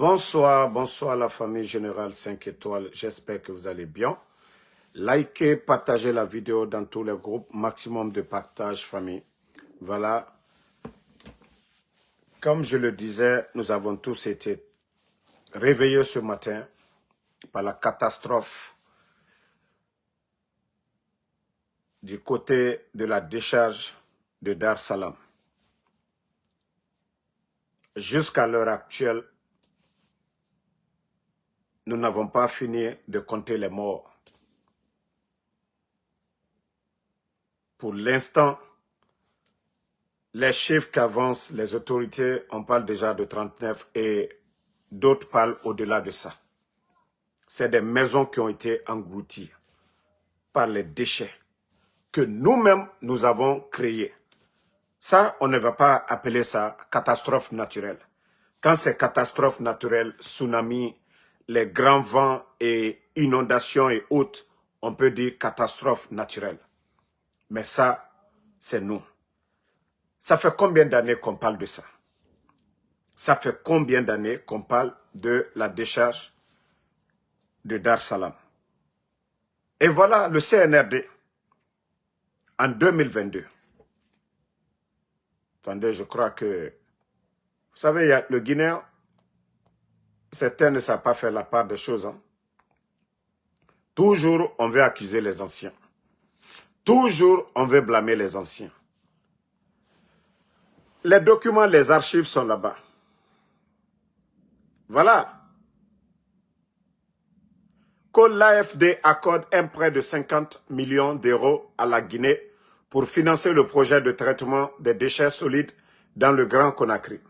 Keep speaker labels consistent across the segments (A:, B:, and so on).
A: Bonsoir, bonsoir la famille Générale 5 étoiles. J'espère que vous allez bien. Likez, partagez la vidéo dans tous les groupes. Maximum de partage, famille. Voilà. Comme je le disais, nous avons tous été réveillés ce matin par la catastrophe du côté de la décharge de Dar Salam. Jusqu'à l'heure actuelle, nous n'avons pas fini de compter les morts. Pour l'instant, les chiffres qu'avancent les autorités, on parle déjà de 39 et d'autres parlent au-delà de ça. C'est des maisons qui ont été englouties par les déchets que nous-mêmes, nous avons créés. Ça, on ne va pas appeler ça catastrophe naturelle. Quand c'est catastrophe naturelle, tsunami, les grands vents et inondations et autres, on peut dire catastrophe naturelle. Mais ça, c'est nous. Ça fait combien d'années qu'on parle de ça? Ça fait combien d'années qu'on parle de la décharge de Dar Salam? Et voilà le CNRD en 2022. Attendez, je crois que... Vous savez, il y a le Guinéen, certains ne savent pas faire la part des choses. Hein? Toujours, on veut accuser les anciens. Toujours, on veut blâmer les anciens. Les documents, les archives sont là-bas. Voilà. Que l'AFD accorde un prêt de 50 millions d'euros à la Guinée pour financer le projet de traitement des déchets solides dans le Grand Conakry.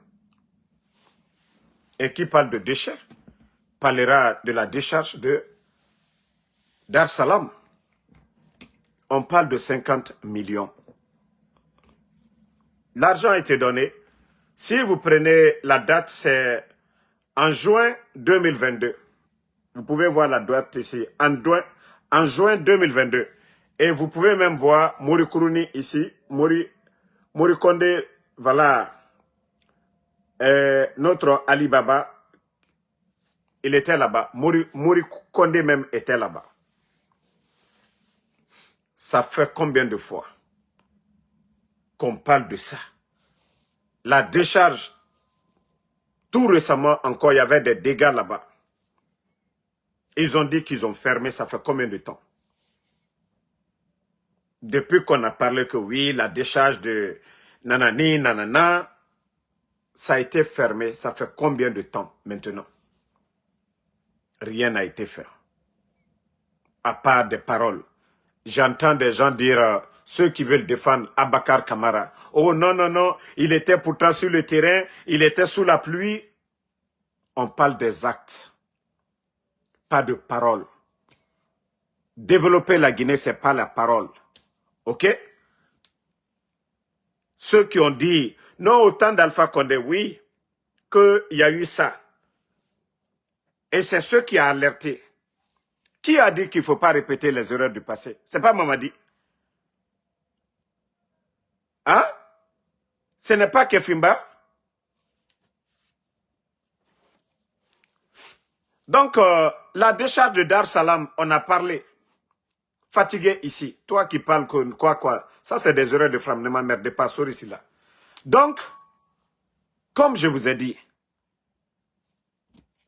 A: Et qui parle de déchets parlera de la décharge de Dar Salam. On parle de 50 millions. L'argent a été donné. Si vous prenez la date, c'est en juin 2022. Vous pouvez voir la date ici, en juin 2022. Et vous pouvez même voir Mori Kourouni ici, Mori Kondé, voilà, notre Ali Baba, il était là-bas. Mori Kondé même était là-bas. Ça fait combien de fois qu'on parle de ça? La décharge, tout récemment encore, il y avait des dégâts là-bas. Ils ont dit qu'ils ont fermé, ça fait combien de temps? Depuis qu'on a parlé que oui, la décharge de nanani, nanana, ça a été fermé, ça fait combien de temps maintenant? Rien n'a été fait. À part des paroles. J'entends des gens dire, ceux qui veulent défendre Abakar Kamara, oh non, non, non, il était pourtant sur le terrain, il était sous la pluie. On parle des actes, pas de paroles. Développer la Guinée, ce n'est pas la parole. OK? Ceux qui ont dit, non, au temps d'Alpha Condé, oui, qu'il y a eu ça. Et c'est ceux qui ont alerté. Qui a dit qu'il ne faut pas répéter les erreurs du passé? Ce n'est pas Mamadi. Hein? Ce n'est pas Kefimba. Donc, la décharge de Dar Salam, on a parlé. Fatigué ici. Toi qui parles quoi. Ça, c'est des erreurs de frappe. Ne m'emmerdez pas, sur ici là. Donc, comme je vous ai dit,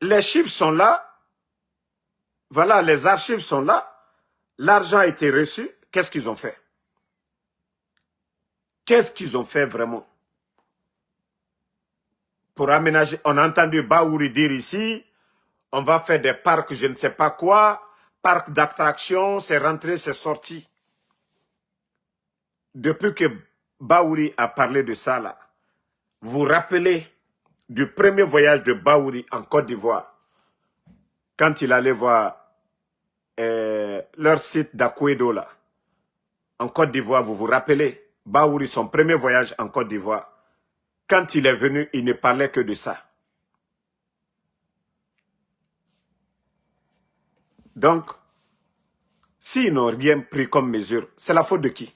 A: les chiffres sont là. Voilà, les archives sont là. L'argent a été reçu. Qu'est-ce qu'ils ont fait? Qu'est-ce qu'ils ont fait vraiment? Pour aménager, on a entendu Baouri dire ici, on va faire des parcs, je ne sais pas quoi, parcs d'attractions, c'est rentré, c'est sorti. Depuis que Baouri a parlé de ça là, vous vous rappelez du premier voyage de Baouri en Côte d'Ivoire, quand il allait voir leur site d'Akouedo là, en Côte d'Ivoire, vous vous rappelez, Baouri, son premier voyage en Côte d'Ivoire, quand il est venu, il ne parlait que de ça. Donc, s'ils n'ont rien pris comme mesure, c'est la faute de qui?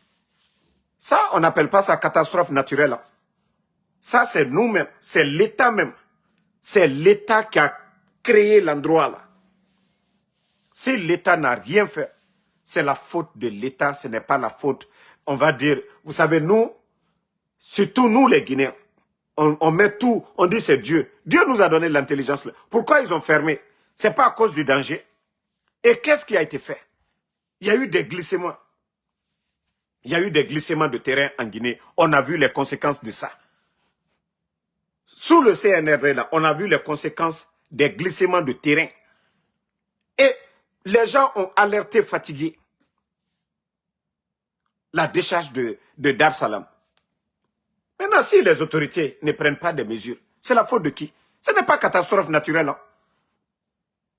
A: Ça, on n'appelle pas ça catastrophe naturelle. Hein. Ça, c'est nous-mêmes, c'est l'État même. C'est l'État qui a créé l'endroit là. Si l'État n'a rien fait, c'est la faute de l'État, ce n'est pas la faute, on va dire, vous savez, nous, surtout nous les Guinéens, on met tout, on dit c'est Dieu. Dieu nous a donné l'intelligence. Pourquoi ils ont fermé? C'est pas à cause du danger. Et qu'est-ce qui a été fait? Il y a eu des glissements. Il y a eu des glissements de terrain en Guinée. On a vu les conséquences de ça. Sous le CNRD, là, on a vu les conséquences des glissements de terrain. Et les gens ont alerté fatigués la décharge de Dar Salam. Maintenant, si les autorités ne prennent pas des mesures, c'est la faute de qui? Ce n'est pas catastrophe naturelle. Hein?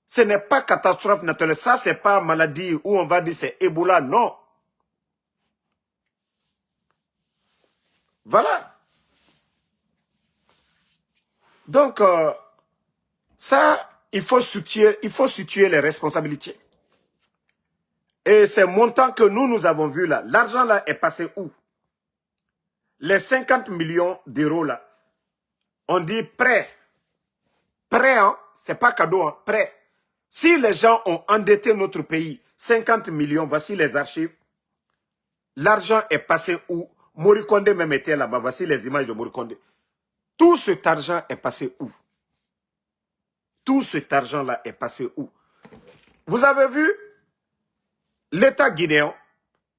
A: Ce n'est pas catastrophe naturelle. Ça, ce n'est pas maladie où on va dire c'est Ebola. Non. Voilà. Donc, ça, il faut situer les responsabilités. Et ces montants que nous avons vus là, l'argent là est passé où? Les 50 millions d'euros là, on dit prêt. Prêt, hein? C'est pas cadeau, hein? Prêt. Si les gens ont endetté notre pays, 50 millions, voici les archives. L'argent est passé où? Morikonde même était là-bas, voici les images de Morikonde. Tout cet argent est passé où? Tout cet argent-là est passé où? Vous avez vu l'État guinéen,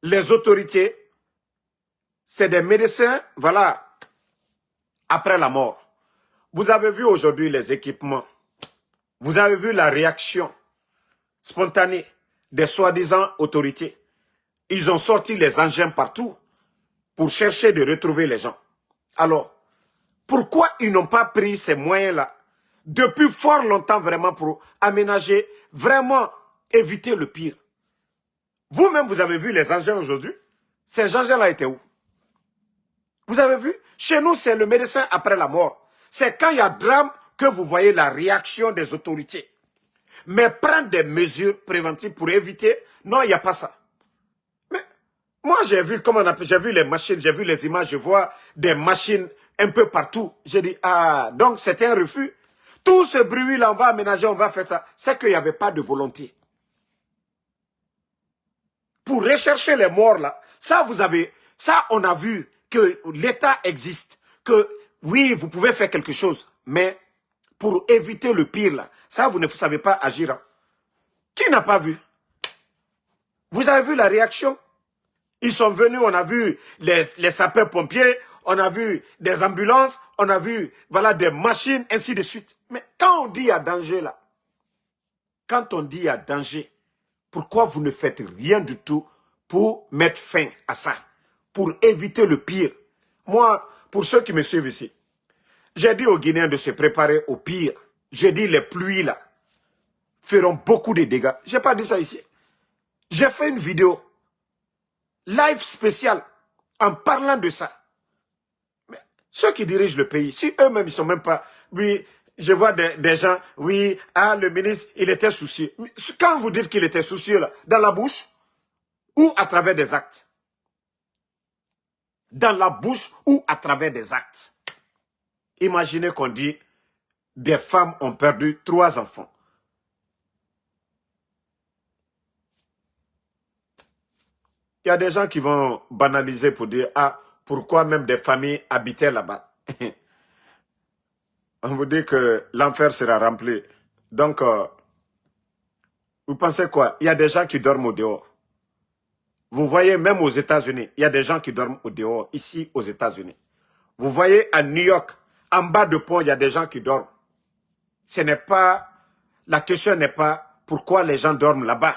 A: les autorités, c'est des médecins, voilà, après la mort. Vous avez vu aujourd'hui les équipements. Vous avez vu la réaction spontanée des soi-disant autorités. Ils ont sorti les engins partout pour chercher de retrouver les gens. Alors, pourquoi ils n'ont pas pris ces moyens-là depuis fort longtemps vraiment pour aménager, vraiment éviter le pire? Vous-même, vous avez vu les engins aujourd'hui. Ces engins-là étaient où? Vous avez vu? Chez nous, c'est le médecin après la mort. C'est quand il y a drame que vous voyez la réaction des autorités. Mais prendre des mesures préventives pour éviter, non, il n'y a pas ça. Mais moi, j'ai vu, j'ai vu les machines, j'ai vu les images, je vois des machines un peu partout. J'ai dit, ah, donc c'est un refus. Tout ce bruit-là, on va aménager, on va faire ça. C'est qu'il n'y avait pas de volonté. Pour rechercher les morts là, ça on a vu que l'État existe, que oui, vous pouvez faire quelque chose, mais pour éviter le pire là, ça vous ne savez pas agir. Hein. Qui n'a pas vu? Vous avez vu la réaction? Ils sont venus, on a vu les sapeurs-pompiers, on a vu des ambulances, on a vu voilà, des machines, ainsi de suite. Mais quand on dit il y a danger là, quand on dit il y a danger, pourquoi vous ne faites rien du tout pour mettre fin à ça, pour éviter le pire? Moi, pour ceux qui me suivent ici, j'ai dit aux Guinéens de se préparer au pire. J'ai dit les pluies là feront beaucoup de dégâts. Je n'ai pas dit ça ici. J'ai fait une vidéo live spéciale en parlant de ça. Mais ceux qui dirigent le pays, si eux-mêmes ils ne sont même pas... Oui, je vois des gens, oui, ah, le ministre, il était soucieux. Quand vous dites qu'il était soucieux, là, dans la bouche ou à travers des actes? Dans la bouche ou à travers des actes? Imaginez qu'on dit, des femmes ont perdu 3 enfants. Il y a des gens qui vont banaliser pour dire, ah, pourquoi même des familles habitaient là-bas? On vous dit que l'enfer sera rempli. Donc, vous pensez quoi? Il y a des gens qui dorment au dehors. Vous voyez, même aux États-Unis, il y a des gens qui dorment au dehors, ici aux États-Unis. Vous voyez, à New York, en bas de pont, il y a des gens qui dorment. Ce n'est pas... La question n'est pas pourquoi les gens dorment là-bas.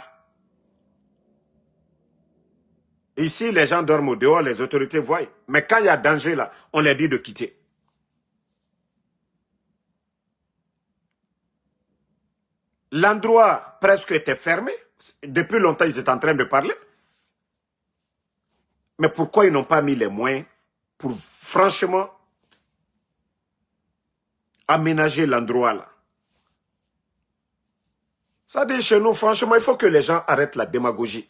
A: Ici, les gens dorment au dehors, les autorités voient. Mais quand il y a danger là, on les dit de quitter. L'endroit presque était fermé. Depuis longtemps, ils étaient en train de parler. Mais pourquoi ils n'ont pas mis les moyens pour franchement aménager l'endroit là? Ça dit chez nous, franchement, il faut que les gens arrêtent la démagogie.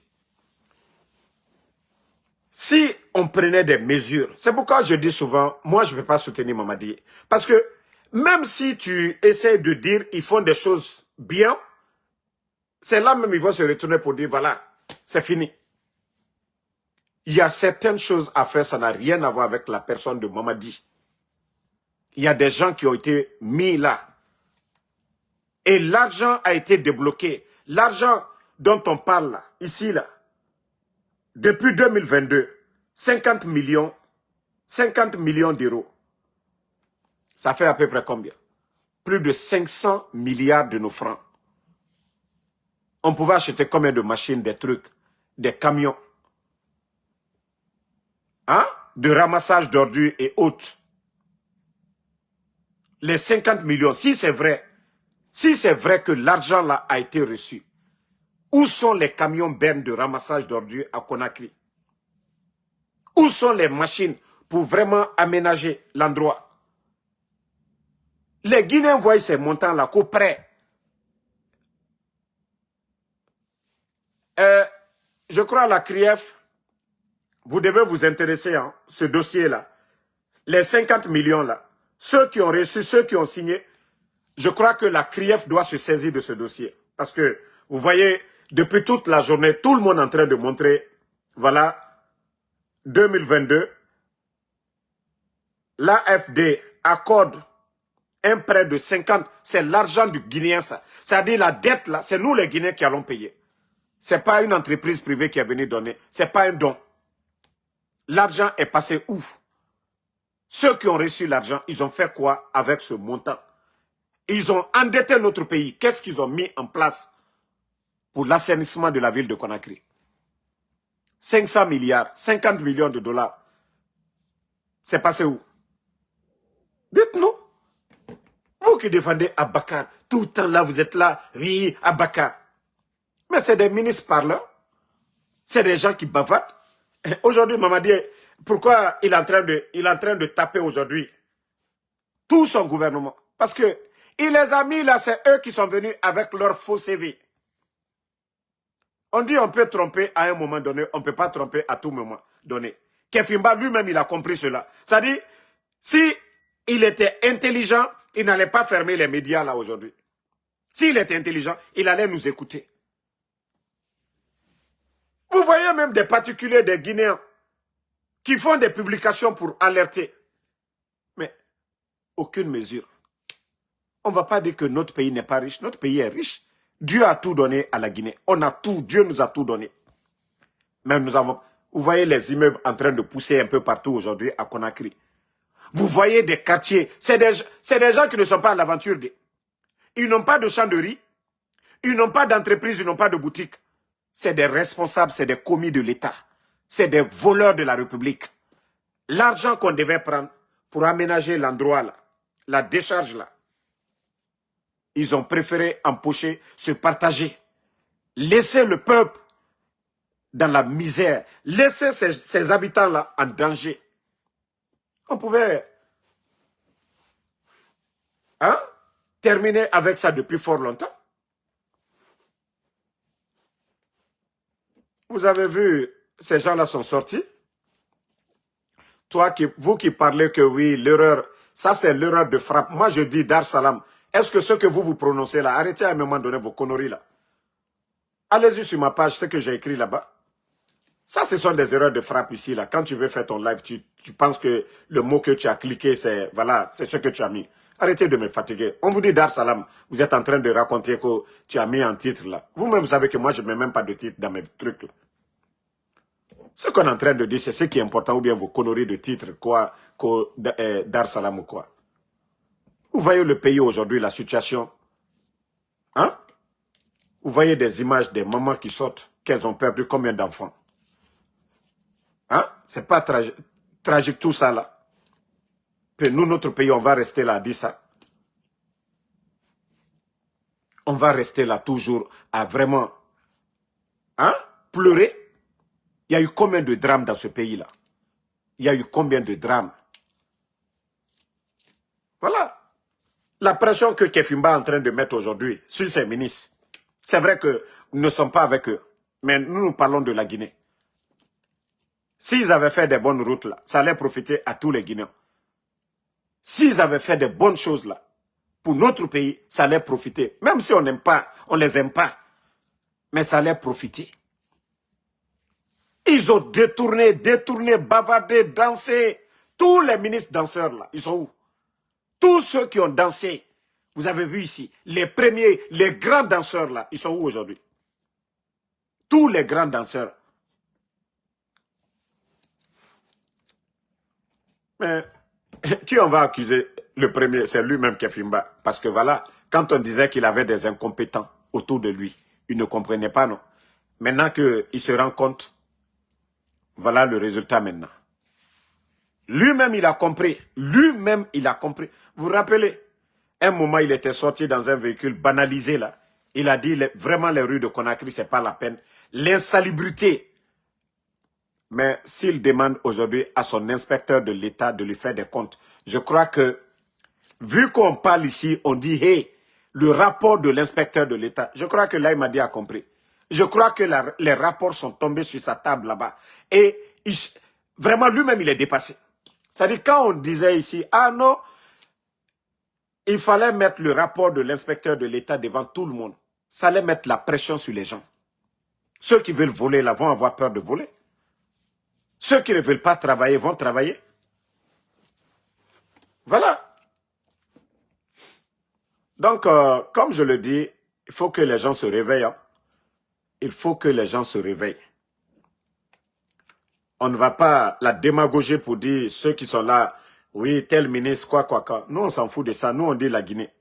A: Si on prenait des mesures, c'est pourquoi je dis souvent, moi je ne peux pas soutenir Mamadi. Parce que Même si tu essaies de dire ils font des choses bien, c'est là même ils vont se retourner pour dire voilà, c'est fini. Il y a certaines choses à faire, ça n'a rien à voir avec la personne de Mamadi. Il y a des gens qui ont été mis là. Et l'argent a été débloqué. L'argent dont on parle là, ici là, depuis 2022, 50 millions d'euros. Ça fait à peu près combien? Plus de 500 milliards de nos francs. On pouvait acheter combien de machines, des trucs, des camions, hein, de ramassage d'ordures et autres. Les 50 millions, si c'est vrai que l'argent là a été reçu, où sont les camions bennes de ramassage d'ordures à Conakry? Où sont les machines pour vraiment aménager l'endroit? Les Guinéens voient ces montants-là qu'au près. Je crois à la CRIEF, vous devez vous intéresser à ce dossier-là. Les 50 millions-là, ceux qui ont reçu, ceux qui ont signé, je crois que la CRIEF doit se saisir de ce dossier. Parce que, vous voyez, depuis toute la journée, tout le monde est en train de montrer, voilà, 2022, l'AFD accorde un prêt de 50, c'est l'argent du Guinéen, ça. C'est-à-dire la dette, là, c'est nous les Guinéens qui allons payer. Ce n'est pas une entreprise privée qui est venue donner, ce n'est pas un don. L'argent est passé où? Ceux qui ont reçu l'argent, ils ont fait quoi avec ce montant? Ils ont endetté notre pays. Qu'est-ce qu'ils ont mis en place pour l'assainissement de la ville de Conakry? 500 milliards, 50 millions de dollars. C'est passé où? Dites-nous. Vous qui défendez Abakar, tout le temps là, vous êtes là, oui, Abakar. Mais c'est des ministres parlants. C'est des gens qui bavardent. Aujourd'hui, Mamadi, pourquoi il est en train de taper aujourd'hui tout son gouvernement? Parce que il les a mis là, c'est eux qui sont venus avec leur faux CV. On dit on peut tromper à un moment donné, on ne peut pas tromper à tout moment donné. Kefimba lui-même, il a compris cela. C'est-à-dire, si il était intelligent, il n'allait pas fermer les médias là aujourd'hui. S'il était intelligent, il allait nous écouter. Vous voyez même des particuliers, des Guinéens, qui font des publications pour alerter. Mais aucune mesure. On ne va pas dire que notre pays n'est pas riche. Notre pays est riche. Dieu a tout donné à la Guinée. On a tout. Dieu nous a tout donné. Mais nous avons... Vous voyez les immeubles en train de pousser un peu partout aujourd'hui à Conakry. Vous voyez des quartiers. C'est des gens qui ne sont pas à l'aventure. Ils n'ont pas de champ de riz. Ils n'ont pas d'entreprise. Ils n'ont pas de boutique. C'est des responsables. C'est des commis de l'État. C'est des voleurs de la République. L'argent qu'on devait prendre pour aménager l'endroit là, la décharge là, ils ont préféré empocher, se partager. Laisser le peuple dans la misère. Laisser ces habitants-là en danger. On pouvait terminer avec ça depuis fort longtemps. Vous avez vu, ces gens-là sont sortis. Vous qui parlez que oui, l'erreur, ça c'est l'erreur de frappe. Moi je dis Dar Salam. Est-ce que ce que vous prononcez là, arrêtez à un moment donné vos conneries là. Allez-y sur ma page, ce que j'ai écrit là-bas. Ça, ce sont des erreurs de frappe ici là. Quand tu veux faire ton live, tu penses que le mot que tu as cliqué, c'est voilà, c'est ce que tu as mis. Arrêtez de me fatiguer. On vous dit Dar Salam, vous êtes en train de raconter que tu as mis un titre là. Vous-même, vous savez que moi, je ne mets même pas de titre dans mes trucs là. Ce qu'on est en train de dire, c'est ce qui est important, ou bien vos conneries de titres, quoi, Dar Salam ou quoi. Vous voyez le pays aujourd'hui, la situation. Hein? Vous voyez des images des mamans qui sortent, qu'elles ont perdu combien d'enfants? Hein? C'est pas tragique tout ça là. Que nous, notre pays, on va rester là à dire ça. On va rester là toujours à vraiment pleurer. Il y a eu combien de drames dans ce pays-là? Il y a eu combien de drames? Voilà. La pression que Kefimba est en train de mettre aujourd'hui sur ses ministres, c'est vrai que nous ne sommes pas avec eux. Mais nous parlons de la Guinée. S'ils avaient fait des bonnes routes là, ça allait profiter à tous les Guinéens. S'ils avaient fait de bonnes choses là, pour notre pays, ça allait profiter. Même si on n'aime pas, on les aime pas, mais ça allait profiter. Ils ont détourné, bavardé, dansé. Tous les ministres danseurs là, ils sont où? Tous ceux qui ont dansé, vous avez vu ici, les premiers, les grands danseurs là, ils sont où aujourd'hui? Tous les grands danseurs. Mais qui on va accuser? Le premier, c'est lui-même Kefimba. Parce que voilà, quand on disait qu'il avait des incompétents autour de lui, il ne comprenait pas, non? Maintenant qu'il se rend compte, voilà le résultat maintenant. Lui-même, il a compris. Lui-même, il a compris. Vous vous rappelez, un moment, il était sorti dans un véhicule banalisé, là. Il a dit, vraiment, les rues de Conakry, c'est pas la peine. L'insalubrité. Mais s'il demande aujourd'hui à son inspecteur de l'État de lui faire des comptes, je crois que, vu qu'on parle ici, on dit, hey, le rapport de l'inspecteur de l'État, je crois que là, il m'a dit a compris. Je crois que les rapports sont tombés sur sa table là-bas. Et vraiment, lui-même, il est dépassé. C'est-à-dire, quand on disait ici, ah non, il fallait mettre le rapport de l'inspecteur de l'État devant tout le monde. Ça allait mettre la pression sur les gens. Ceux qui veulent voler là vont avoir peur de voler. Ceux qui ne veulent pas travailler vont travailler. Voilà. Donc, comme je le dis, il faut que les gens se réveillent. Hein. Il faut que les gens se réveillent. On ne va pas la démagoger pour dire ceux qui sont là, oui, tel ministre, quoi. Nous, on s'en fout de ça. Nous, on dit la Guinée.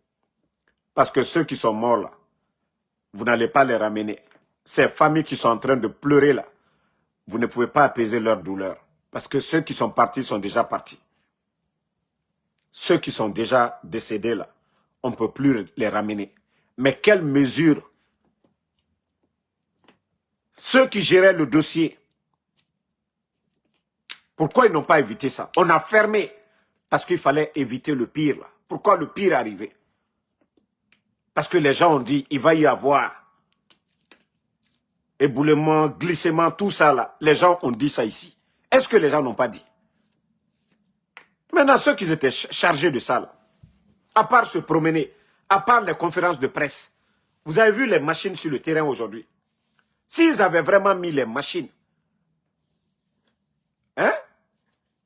A: Parce que ceux qui sont morts là, vous n'allez pas les ramener. Ces familles qui sont en train de pleurer là, vous ne pouvez pas apaiser leur douleur. Parce que ceux qui sont partis sont déjà partis. Ceux qui sont déjà décédés là, on ne peut plus les ramener. Mais quelle mesure? Ceux qui géraient le dossier, pourquoi ils n'ont pas évité ça? On a fermé parce qu'il fallait éviter le pire. Là. Pourquoi le pire est arrivé? Parce que les gens ont dit, il va y avoir éboulement, glissement, tout ça là. Les gens ont dit ça ici. Est-ce que les gens n'ont pas dit? Maintenant, ceux qui étaient chargés de ça, là, à part se promener, à part les conférences de presse, vous avez vu les machines sur le terrain aujourd'hui. S'ils avaient vraiment mis les machines, hein,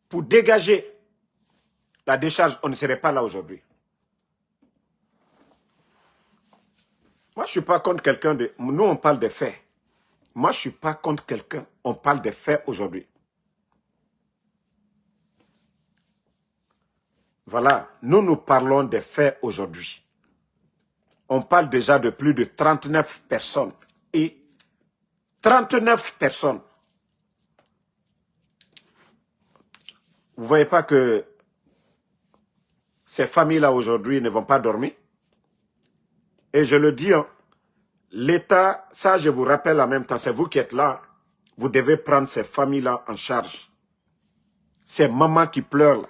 A: pour dégager la décharge, on ne serait pas là aujourd'hui. Moi, je ne suis pas contre quelqu'un de... Nous, on parle des faits. Moi, je ne suis pas contre quelqu'un. On parle des faits aujourd'hui. Voilà, nous parlons des faits aujourd'hui. On parle déjà de plus de 39 personnes. Et 39 personnes. Vous ne voyez pas que ces familles-là aujourd'hui ne vont pas dormir? Et je le dis, hein, l'État, ça je vous rappelle en même temps, c'est vous qui êtes là, vous devez prendre ces familles-là en charge. Ces mamans qui pleurent là,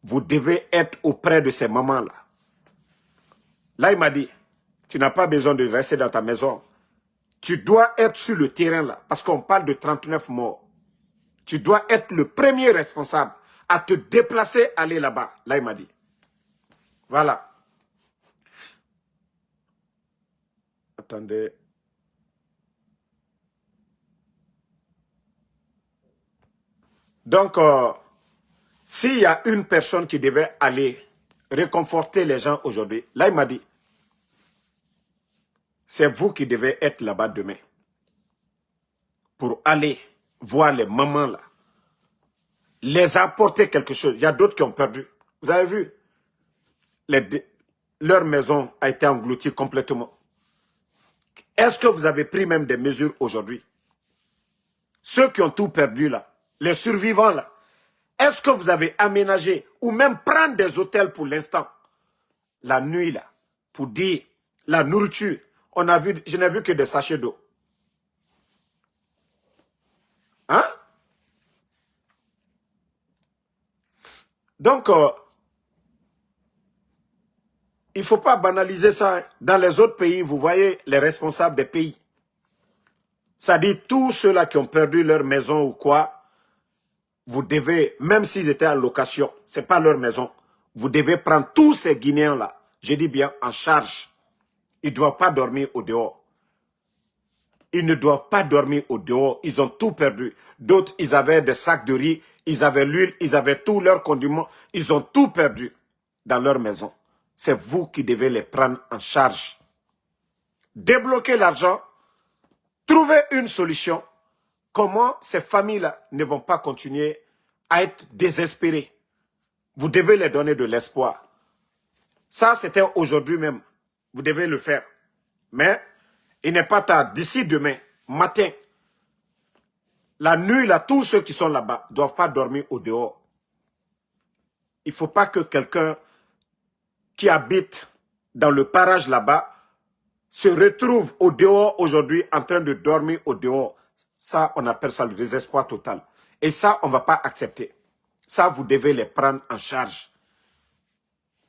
A: vous devez être auprès de ces mamans-là. Là, il m'a dit, tu n'as pas besoin de rester dans ta maison. Tu dois être sur le terrain là, parce qu'on parle de 39 morts. Tu dois être le premier responsable à te déplacer, aller là-bas. Là, il m'a dit. Voilà. Attendez. Donc, s'il y a une personne qui devait aller réconforter les gens aujourd'hui, là, il m'a dit, c'est vous qui devez être là-bas demain pour aller voir les mamans là, les apporter quelque chose. Il y a d'autres qui ont perdu. Vous avez vu, leur maison a été engloutie complètement. Est-ce que vous avez pris même des mesures aujourd'hui? Ceux qui ont tout perdu là, les survivants là, est-ce que vous avez aménagé ou même prendre des hôtels pour l'instant, la nuit là, pour dire la nourriture? On a vu, je n'ai vu que des sachets d'eau. Hein? Donc, il ne faut pas banaliser ça. Dans les autres pays, vous voyez les responsables des pays. Ça dit tous ceux-là qui ont perdu leur maison ou quoi, vous devez, même s'ils étaient en location, ce n'est pas leur maison, Vous devez prendre tous ces Guinéens-là, je dis bien en charge. Ils ne doivent pas dormir au dehors. Ils ne doivent pas dormir au dehors. Ils ont tout perdu. D'autres, ils avaient des sacs de riz, ils avaient l'huile, ils avaient tous leurs condiments. Ils ont tout perdu dans leur maison. C'est vous qui devez les prendre en charge. Débloquer l'argent, trouver une solution. Comment ces familles-là ne vont pas continuer à être désespérées? Vous devez les donner de l'espoir. Ça, c'était aujourd'hui même. Vous devez le faire. Mais il n'est pas tard. D'ici demain, matin, la nuit, là, tous ceux qui sont là-bas ne doivent pas dormir au dehors. Il ne faut pas que quelqu'un qui habite dans le parage là-bas se retrouve au dehors aujourd'hui en train de dormir au dehors. Ça, on appelle ça le désespoir total. Et ça, on ne va pas accepter. Ça, vous devez les prendre en charge.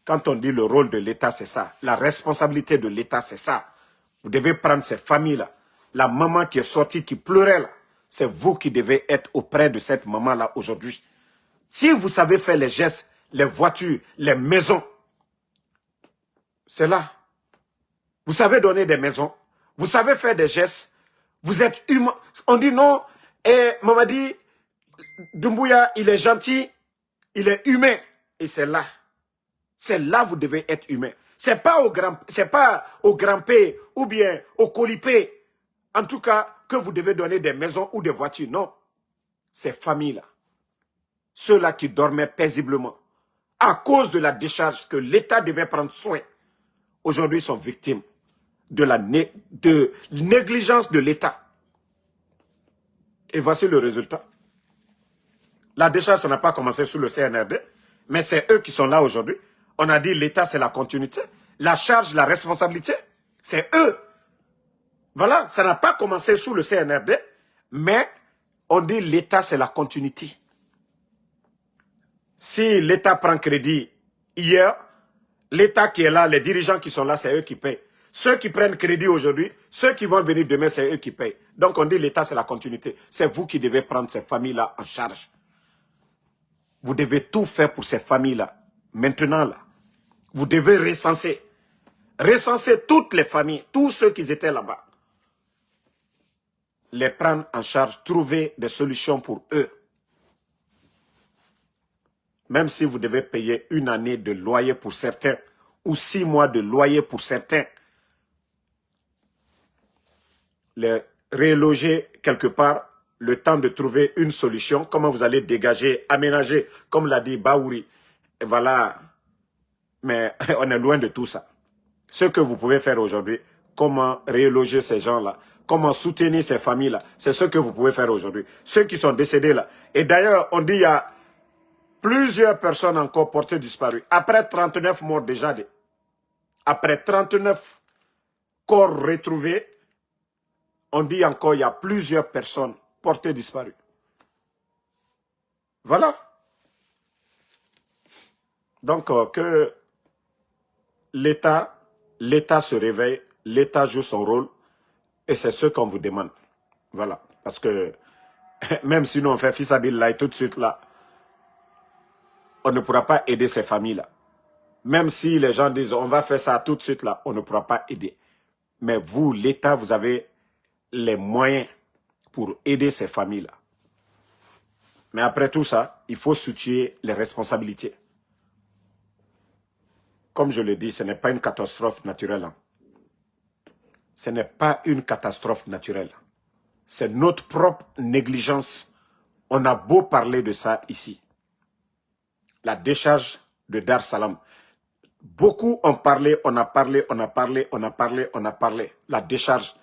A: Quand on dit le rôle de l'État, c'est ça. La responsabilité de l'État, c'est ça. Vous devez prendre ces familles-là. La maman qui est sortie, qui pleurait là, c'est vous qui devez être auprès de cette maman-là aujourd'hui. Si vous savez faire les gestes, les voitures, les maisons, c'est là. Vous savez donner des maisons, vous savez faire des gestes, vous êtes humain. On dit non, et Mamadi Doumbouya, il est gentil, il est humain. Et c'est là. C'est là que vous devez être humain. C'est pas au grand-père ou bien au colipé, en tout cas, que vous devez donner des maisons ou des voitures. Non. Ces familles-là, ceux-là qui dormaient paisiblement, à cause de la décharge que l'État devait prendre soin, aujourd'hui sont victimes de la négligence de l'État. Et voici le résultat. La décharge, ça n'a pas commencé sous le CNRD, mais c'est eux qui sont là aujourd'hui. On a dit l'État, c'est la continuité. La charge, la responsabilité, c'est eux. Voilà, ça n'a pas commencé sous le CNRD, mais on dit l'État, c'est la continuité. Si l'État prend crédit hier, l'État qui est là, les dirigeants qui sont là, c'est eux qui payent. Ceux qui prennent crédit aujourd'hui, ceux qui vont venir demain, c'est eux qui payent. Donc on dit l'État, c'est la continuité. C'est vous qui devez prendre ces familles-là en charge. Vous devez tout faire pour ces familles-là. Maintenant, là, vous devez recenser. Recenser toutes les familles, tous ceux qui étaient là-bas. Les prendre en charge, trouver des solutions pour eux. Même si vous devez payer une année de loyer pour certains, ou 6 mois de loyer pour certains, les reloger quelque part, le temps de trouver une solution, comment vous allez dégager, aménager, comme l'a dit Baouri. Et voilà, mais on est loin de tout ça. Ce que vous pouvez faire aujourd'hui, comment reloger ces gens-là, comment soutenir ces familles-là, c'est ce que vous pouvez faire aujourd'hui. Ceux qui sont décédés là. Et d'ailleurs, on dit il y a plusieurs personnes encore portées disparues. Après 39 morts déjà, après 39 corps retrouvés, on dit encore il y a plusieurs personnes portées disparues. Voilà. Donc, que l'État se réveille, l'État joue son rôle, et c'est ce qu'on vous demande. Voilà. Parce que, même si nous on fait fils Abillah tout de suite là, on ne pourra pas aider ces familles-là. Même si les gens disent on va faire ça tout de suite là, on ne pourra pas aider. Mais vous, l'État, vous avez les moyens pour aider ces familles-là. Mais après tout ça, il faut situer les responsabilités. Comme je le dis, ce n'est pas une catastrophe naturelle. Hein. Ce n'est pas une catastrophe naturelle. C'est notre propre négligence. On a beau parler de ça ici. La décharge de Dar Salam. Beaucoup ont parlé, on a parlé. La décharge,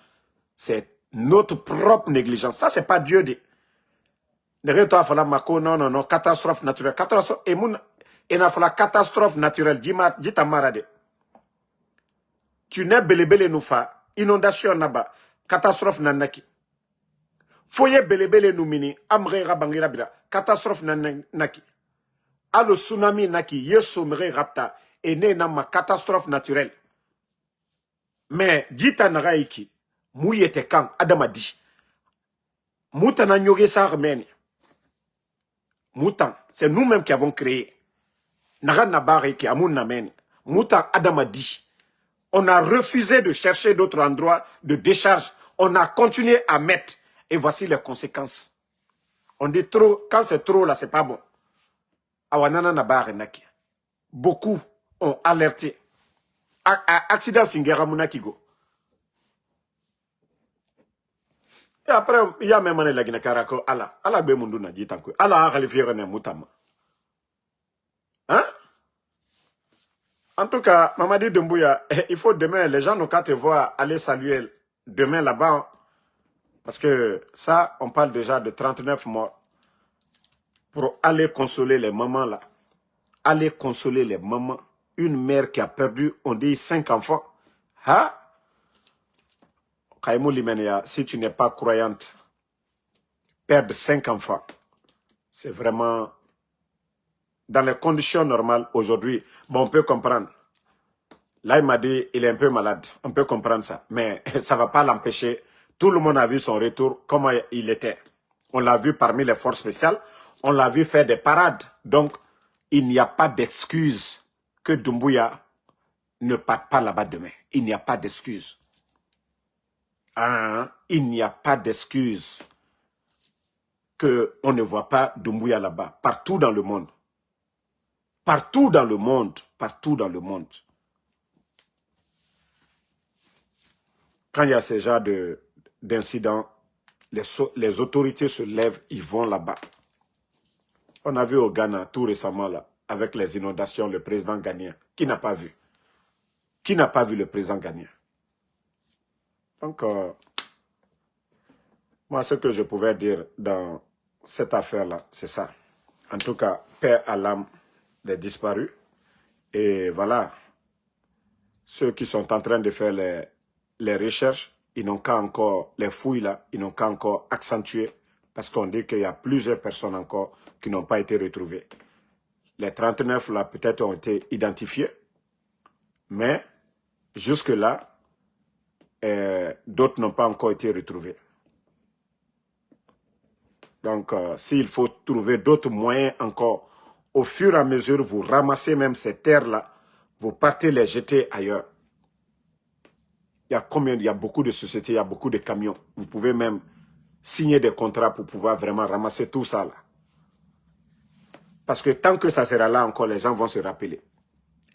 A: c'est notre propre négligence. Ça, c'est pas Dieu dit. Non, catastrophe naturelle. Catastrophe, et n'a pas la catastrophe naturelle. Dit à Marade. Tu n'es belébélé nous fa. Inondation naba. Catastrophe nanaki. Foye belébélé nous mini. Amrera bangira bira. Catastrophe nanaki. Allo tsunami naki. Yesomre rapta. Et né nama catastrophe naturelle. Mais dit à Naraiki. Mouyete kan. Adamadi. Moutana nyoge sa remène. Moutan. C'est nous-mêmes qui avons créé. Naga Nabari qui Amoun Namen, Mouta Adamadi. On a refusé de chercher d'autres endroits de décharge. On a continué à mettre. Et voici les conséquences. On dit trop, quand c'est trop là, c'est pas bon. Awanana Nabari Naki. Beaucoup ont alerté. Accident Singera Munakigo. Et après, il y a même un élève qui a Allah. Allah Bemunduna dit tant que. Allah a qualifié René Moutama. Hein? En tout cas, Mamadi Doumbouya, il faut demain, les gens n'ont qu'à te voir aller saluer demain là-bas. Parce que ça, on parle déjà de 39 morts. Pour aller consoler les mamans là. Aller consoler les mamans. Une mère qui a perdu, on dit, 5 enfants. Hein? Kaimou Limenia, si tu n'es pas croyante, perdre 5 enfants, c'est vraiment... Dans les conditions normales, aujourd'hui, bon, on peut comprendre. Là, il m'a dit, il est un peu malade. On peut comprendre ça. Mais ça ne va pas l'empêcher. Tout le monde a vu son retour, comment il était. On l'a vu parmi les forces spéciales. On l'a vu faire des parades. Donc, il n'y a pas d'excuse que Doumbouya ne parte pas là-bas demain. Il n'y a pas d'excuse. Hein? Il n'y a pas d'excuse qu'on ne voit pas Doumbouya là-bas. Partout dans le monde. Partout dans le monde. Partout dans le monde. Quand il y a ce genre d'incidents, les autorités se lèvent, ils vont là-bas. On a vu au Ghana tout récemment, là, avec les inondations, le président ghanéen. Qui n'a pas vu? Qui n'a pas vu le président ghanéen? Donc, moi, ce que je pouvais dire dans cette affaire-là, c'est ça. En tout cas, paix à l'âme des disparus. Et voilà, ceux qui sont en train de faire les recherches, ils n'ont qu'à encore, les fouilles là, ils n'ont qu'à encore accentuer parce qu'on dit qu'il y a plusieurs personnes encore qui n'ont pas été retrouvées. Les 39 là peut-être ont été identifiés, mais jusque-là, d'autres n'ont pas encore été retrouvés. Donc, s'il faut trouver d'autres moyens encore, au fur et à mesure, vous ramassez même ces terres-là, vous partez les jeter ailleurs. Il y a combien? Il y a beaucoup de sociétés, il y a beaucoup de camions. Vous pouvez même signer des contrats pour pouvoir vraiment ramasser tout ça là. Parce que tant que ça sera là encore, les gens vont se rappeler.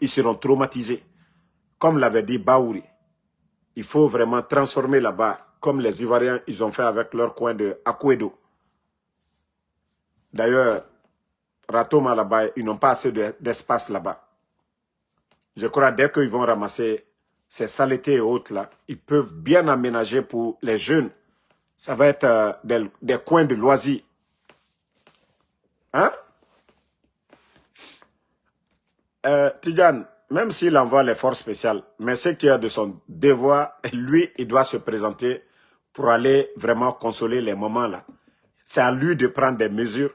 A: Ils seront traumatisés. Comme l'avait dit Baouri, il faut vraiment transformer là-bas, comme les Ivoiriens, ils ont fait avec leur coin de Akouedo. D'ailleurs, Ratoma là-bas, ils n'ont pas assez d'espace là-bas. Je crois dès qu'ils vont ramasser ces saletés et autres là, ils peuvent bien aménager pour les jeunes. Ça va être des coins de loisirs. Hein? Tidjane, même s'il envoie les forces spéciales, mais ce qu'il y a de son devoir, lui, il doit se présenter pour aller vraiment consoler les moments là. C'est à lui de prendre des mesures,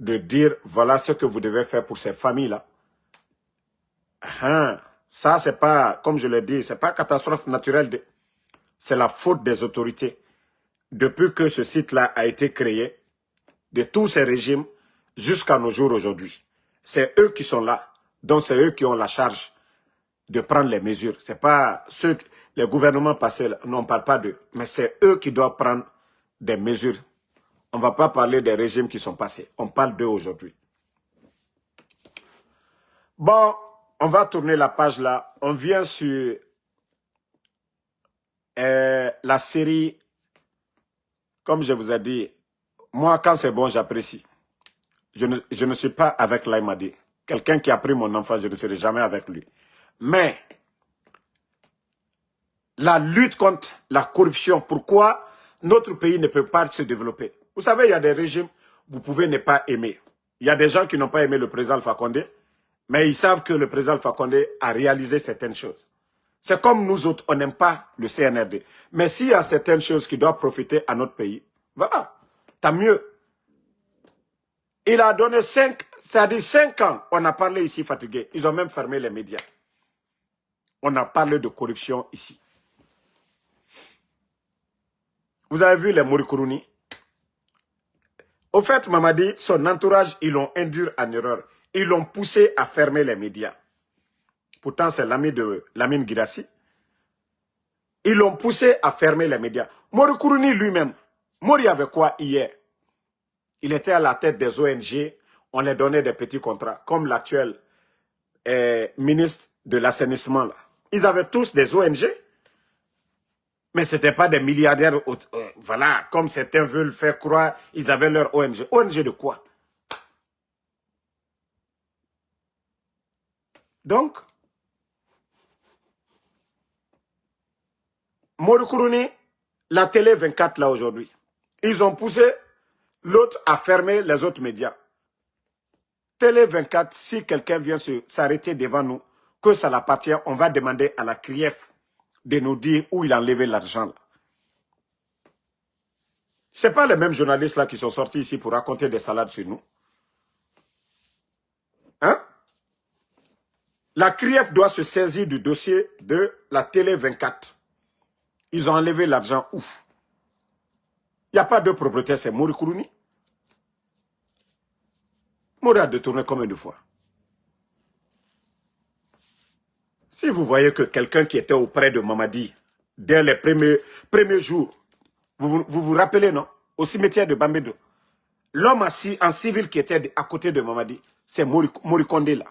A: de dire voilà ce que vous devez faire pour ces familles là. Hein? Ça, c'est pas, comme je l'ai dit, c'est pas catastrophe naturelle. C'est la faute des autorités. Depuis que ce site-là a été créé, de tous ces régimes, jusqu'à nos jours aujourd'hui. C'est eux qui sont là. Donc, c'est eux qui ont la charge de prendre les mesures. Ce n'est pas ceux, les gouvernements passés, non, on ne parle pas d'eux. Mais c'est eux qui doivent prendre des mesures. On ne va pas parler des régimes qui sont passés. On parle d'eux aujourd'hui. Bon, on va tourner la page là. On vient sur la série, comme je vous ai dit, moi, quand c'est bon, j'apprécie. Je ne suis pas avec Laïmadi. Quelqu'un qui a pris mon enfant, je ne serai jamais avec lui. Mais, la lutte contre la corruption, pourquoi notre pays ne peut pas se développer? Vous savez, il y a des régimes, vous pouvez ne pas aimer. Il y a des gens qui n'ont pas aimé le président Alpha Condé, mais ils savent que le président Alpha Condé a réalisé certaines choses. C'est comme nous autres, on n'aime pas le CNRD. Mais s'il y a certaines choses qui doivent profiter à notre pays, voilà, tant mieux. Il a donné 5 ans, on a parlé ici fatigué. Ils ont même fermé les médias. On a parlé de corruption ici. Vous avez vu les Morikourouni? Au fait, Mamadi, son entourage, ils l'ont induit en erreur. Ils l'ont poussé à fermer les médias. Pourtant, c'est l'ami de Lamine Guirassy. Ils l'ont poussé à fermer les médias. Mori Kourouni lui-même, Mori avait quoi hier? Il était à la tête des ONG, on les donnait des petits contrats, comme l'actuel ministre de l'assainissement. Ils avaient tous des ONG, mais ce n'étaient pas des milliardaires, voilà, comme certains veulent faire croire, ils avaient leur ONG. ONG de quoi? Donc, Mori Kourouni, la télé 24 là aujourd'hui, ils ont poussé l'autre à fermer les autres médias. Télé 24, si quelqu'un vient s'arrêter devant nous, que ça l'appartient, on va demander à la CRIEF de nous dire où il a enlevé l'argent. Ce n'est pas les mêmes journalistes là qui sont sortis ici pour raconter des salades sur nous. Hein? La CRIEF doit se saisir du dossier de la télé 24. Ils ont enlevé l'argent, ouf. Il n'y a pas de propriétaire, c'est Mori Kourouni. Mori a détourné combien de fois? Si vous voyez que quelqu'un qui était auprès de Mamadi, dès les premiers jours, vous rappelez, non? Au cimetière de Bambedo, l'homme en civil qui était à côté de Mamadi, c'est Mori Kondé là.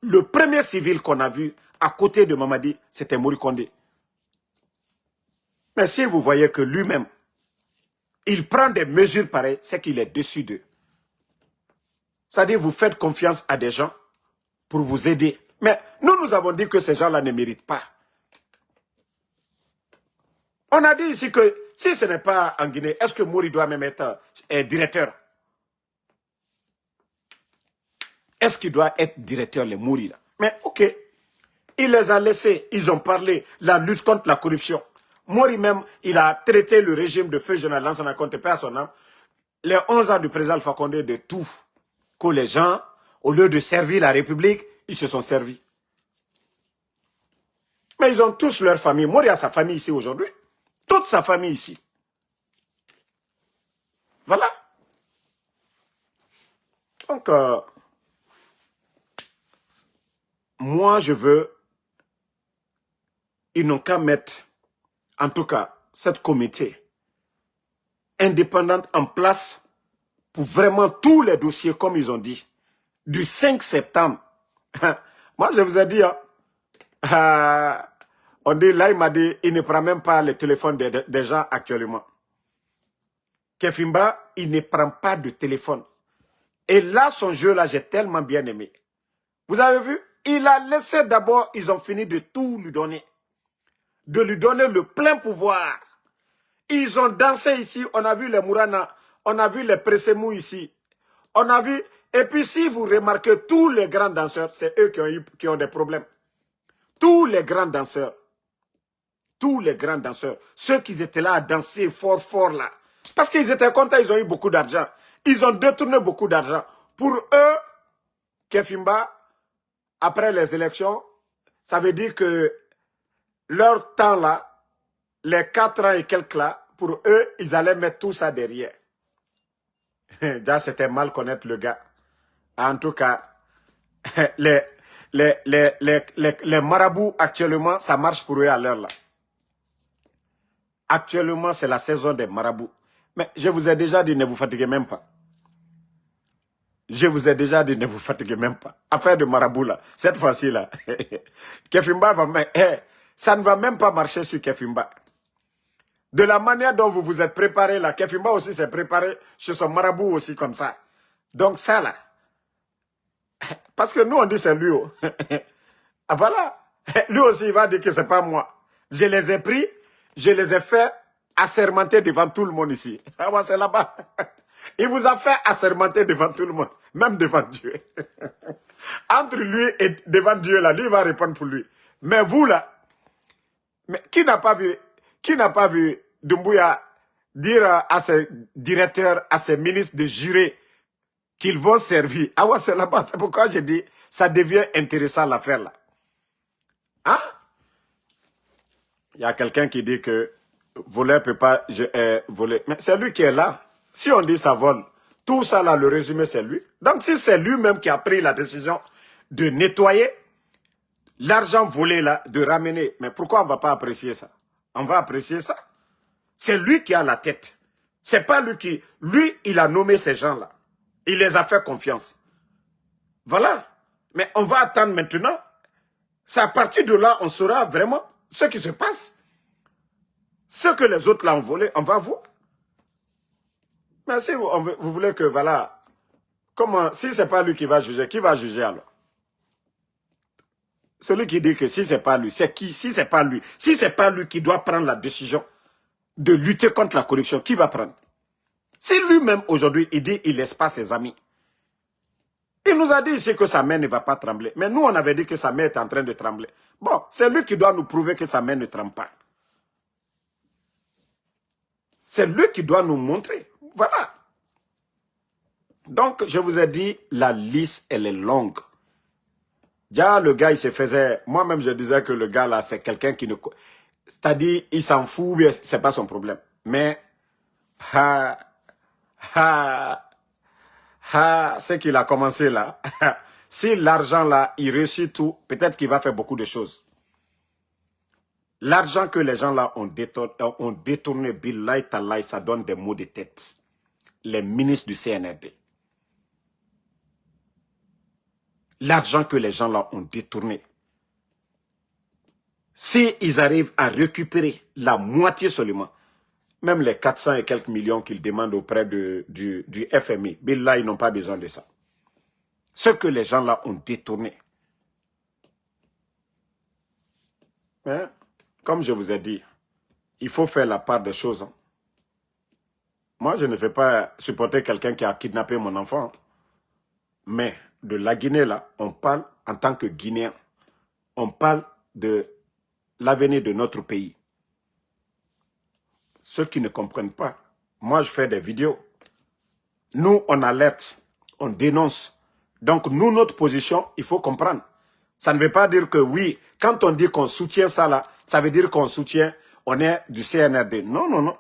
A: Le premier civil qu'on a vu à côté de Mamadi, c'était Mori Kondé. Mais si vous voyez que lui-même, il prend des mesures pareilles, c'est qu'il est dessus d'eux. C'est-à-dire vous faites confiance à des gens pour vous aider. Mais nous avons dit que ces gens-là ne méritent pas. On a dit ici que si ce n'est pas en Guinée, est-ce que Mori doit même être directeur? Est-ce qu'il doit être directeur, les Mori là? Mais ok, il les a laissés, ils ont parlé, la lutte contre la corruption. Mori même, il a traité le régime de feu général Lansana Conté, pas à son âme, les 11 ans du président Alpha Condé de tout. Que les gens, au lieu de servir la République, ils se sont servis. Mais ils ont tous leur famille. Mori a sa famille ici aujourd'hui. Toute sa famille ici. Voilà. Donc, moi, je veux, ils n'ont qu'à mettre, en tout cas, cette comité indépendante en place pour vraiment tous les dossiers, comme ils ont dit, du 5 septembre. Moi, je vous ai dit, on dit, là, il m'a dit, il ne prend même pas le téléphone des gens actuellement. Kefimba, il ne prend pas de téléphone. Et là, son jeu, là, j'ai tellement bien aimé. Vous avez vu? Il a laissé d'abord, ils ont fini de tout lui donner. De lui donner le plein pouvoir. Ils ont dansé ici, on a vu les Mourana, on a vu les Pressemou ici. On a vu, et puis si vous remarquez, tous les grands danseurs, c'est eux qui ont des problèmes. Tous les grands danseurs, ceux qui étaient là à danser fort, fort là, parce qu'ils étaient contents, ils ont eu beaucoup d'argent. Ils ont détourné beaucoup d'argent. Pour eux, Kefimba, après les élections, ça veut dire que leur temps là, les 4 ans et quelques là, pour eux, ils allaient mettre tout ça derrière. Déjà, c'était mal connaître le gars. En tout cas, les marabouts actuellement, ça marche pour eux à l'heure là. Actuellement, c'est la saison des marabouts. Mais je vous ai déjà dit, ne vous fatiguez même pas. Je vous ai déjà dit, ne vous fatiguez même pas. Affaire de marabout là, cette fois-ci là, Kefimba ça ne va même pas marcher sur Kefimba. De la manière dont vous vous êtes préparé là, Kefimba aussi s'est préparé chez son marabout aussi comme ça. Donc ça là, parce que nous on dit c'est lui. Ah, voilà, lui aussi il va dire que c'est pas moi. Je les ai pris, je les ai fait assermenter devant tout le monde ici. Ah ouais, c'est là-bas. Il vous a fait assermenter devant tout le monde, même devant Dieu. Entre lui et devant Dieu, là, lui va répondre pour lui. Mais vous, là, mais qui n'a pas vu Doumbouya dire à ses directeurs, à ses ministres de jurer qu'ils vont servir? Ah ouais, c'est là-bas. C'est pourquoi j'ai dit, ça devient intéressant l'affaire, là. Hein? Il y a quelqu'un qui dit que voler ne peut pas voler. Mais c'est lui qui est là. Si on dit ça vole, Tout ça là, le résumé, c'est lui. Donc si c'est lui-même qui a pris la décision de nettoyer l'argent volé là, de ramener, mais pourquoi on ne va pas apprécier ça? On va apprécier ça. C'est lui qui a la tête. C'est pas lui qui... Lui, il a nommé ces gens-là. Il les a fait confiance. Voilà. Mais on va attendre maintenant. C'est à partir de là, on saura vraiment ce qui se passe. Ce que les autres là ont volé, on va voir. Mais si vous voulez que, voilà, comment, si ce n'est pas lui qui va juger, qui va juger alors? Celui qui dit que si ce n'est pas lui, c'est qui? Si ce n'est pas lui, si ce n'est pas lui qui doit prendre la décision de lutter contre la corruption, qui va prendre? Si lui-même aujourd'hui, il dit il ne laisse pas ses amis. Il nous a dit ici que sa main ne va pas trembler. Mais nous, on avait dit que sa main est en train de trembler. Bon, c'est lui qui doit nous prouver que sa main ne tremble pas. C'est lui qui doit nous montrer. Voilà. Donc, je vous ai dit, la liste, elle est longue. Déjà, le gars, il se faisait... Moi-même, je disais que le gars, là, c'est quelqu'un qui ne... C'est-à-dire, il s'en fout, c'est pas son problème. Mais... c'est qu'il a commencé là. Si l'argent là, il réussit tout, peut-être qu'il va faire beaucoup de choses. L'argent que les gens là ont détourné, billahi tallahi, ça donne des maux de tête. Les ministres du CNRD. L'argent que les gens là ont détourné. Si ils arrivent à récupérer la moitié seulement, même les 400 et quelques millions qu'ils demandent auprès du FMI, billahi, ils n'ont pas besoin de ça. Ce que les gens là ont détourné. Mais, comme je vous ai dit, il faut faire la part des choses. Moi, je ne vais pas supporter quelqu'un qui a kidnappé mon enfant. Mais de la Guinée, là, on parle en tant que Guinéen. On parle de l'avenir de notre pays. Ceux qui ne comprennent pas, moi, je fais des vidéos. Nous, on alerte, on dénonce. Donc, nous, notre position, il faut comprendre. Ça ne veut pas dire que oui, quand on dit qu'on soutient ça là, ça veut dire qu'on soutient, on est du CNRD. Non, non, non.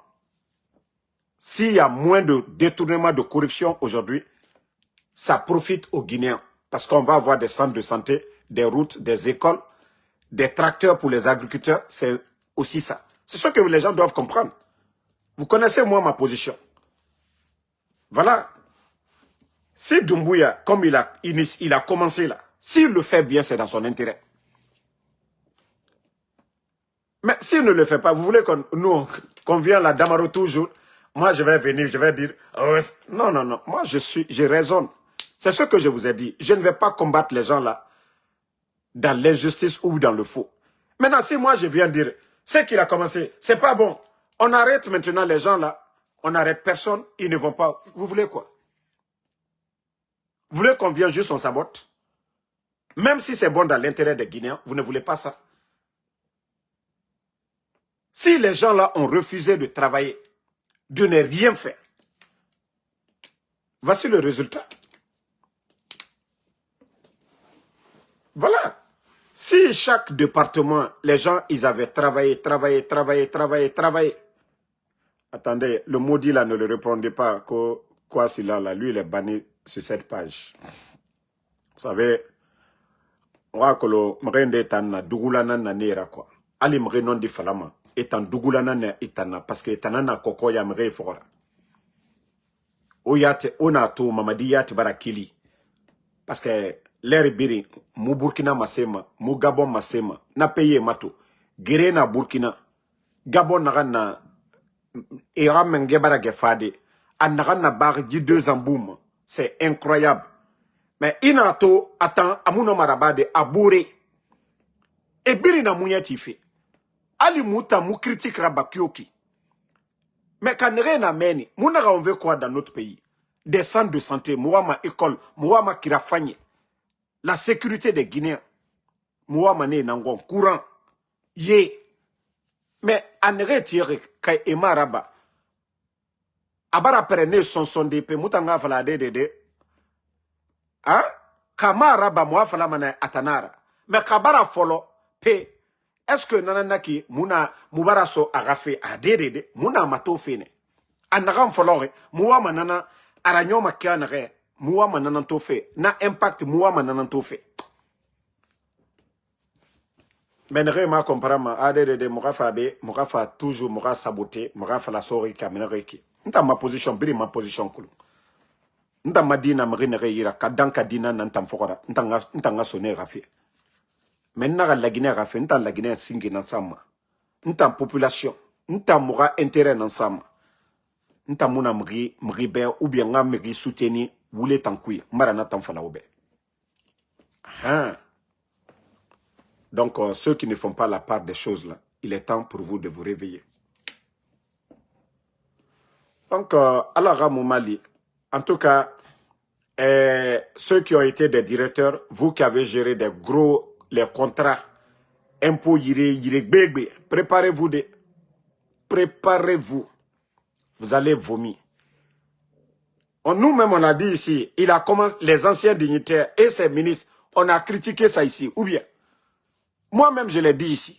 A: S'il y a moins de détournement de corruption aujourd'hui, ça profite aux Guinéens. Parce qu'on va avoir des centres de santé, des routes, des écoles, des tracteurs pour les agriculteurs. C'est aussi ça. C'est ce que les gens doivent comprendre. Vous connaissez moi ma position. Voilà. Si Doumbouya, comme il a commencé là, s'il le fait bien, c'est dans son intérêt. Mais s'il ne le fait pas, vous voulez qu'on vienne là, Damaro toujours, moi je vais venir, je vais dire, oh, non, non, non, moi je raisonne. C'est ce que je vous ai dit. Je ne vais pas combattre les gens là, dans l'injustice ou dans le faux. Maintenant, si moi je viens dire, c'est qu'il a commencé, c'est pas bon. On arrête maintenant les gens là, on n'arrête personne, ils ne vont pas. Vous voulez quoi? Vous voulez qu'on vienne juste, on sabote? Même si c'est bon dans l'intérêt des Guinéens, vous ne voulez pas ça. Si les gens là ont refusé de travailler, de ne rien faire, voici le résultat. Voilà. Si chaque département, les gens, ils avaient travaillé. Attendez, le maudit là ne le répondait pas. Quoi s'il a là, lui il est banni sur cette page. Vous savez, moi que le mrende tana dugulana na nera quoi. Ali mre non di falama etan dugulana na etana parce que etana na koko ya mre fora. O yate ona to mamadi yate barakili. Parce que l'air biri mu Burkina masema, mu Gabon masema, na paye mato. Gere na Burkina. Gabon na Ira mengebara gefade. Anaga na barji 2 ans boum. C'est incroyable. Mais inato attend amuno marabade abouré. Et biri na mounyati fait. Ali mouta mou critique rabakioki. Mais quand na meni, mouna on veut quoi dans notre pays? Des centres de santé, mouama école, mouama kirafanye. La sécurité des Guinéens. Mouama ne nangon courant. Yé. Mais anere tire kay ema raba. Abara prene son DP moutanga fala de. Hein? Kama raba mwa fala mana atanara. Mais kabara folo pe. Est-ce que nananaki muna mubaraso agafe adede muna mato fene. Anagam folore muwa manana aranyo makianare muwa manananto fe na impact muwa manananto fe menere ma comprendre adede muka fabe muka fa toujours muka saboter muka fa la sori kamenereki nta ma position biri ma position kulu nta madina mrinere yira kadanka dina nantam fokora nta sonner rafi maintenant la Guinée rafi nta la Guinée singi nansama nta population nta muka intérêt nansama nta muna mri be ou bien nga mri soutenir wule tankui marana tamfala obe donc ceux qui ne font pas la part des choses là, il est temps pour vous de vous réveiller. Donc alors Mali, en tout cas ceux qui ont été des directeurs, vous qui avez géré des gros les contrats impôts préparez-vous préparez-vous. Vous allez vomir. Nous-mêmes, on a dit ici, il a commencé, les anciens dignitaires et ses ministres, on a critiqué ça ici. Ou bien, moi-même, je l'ai dit ici.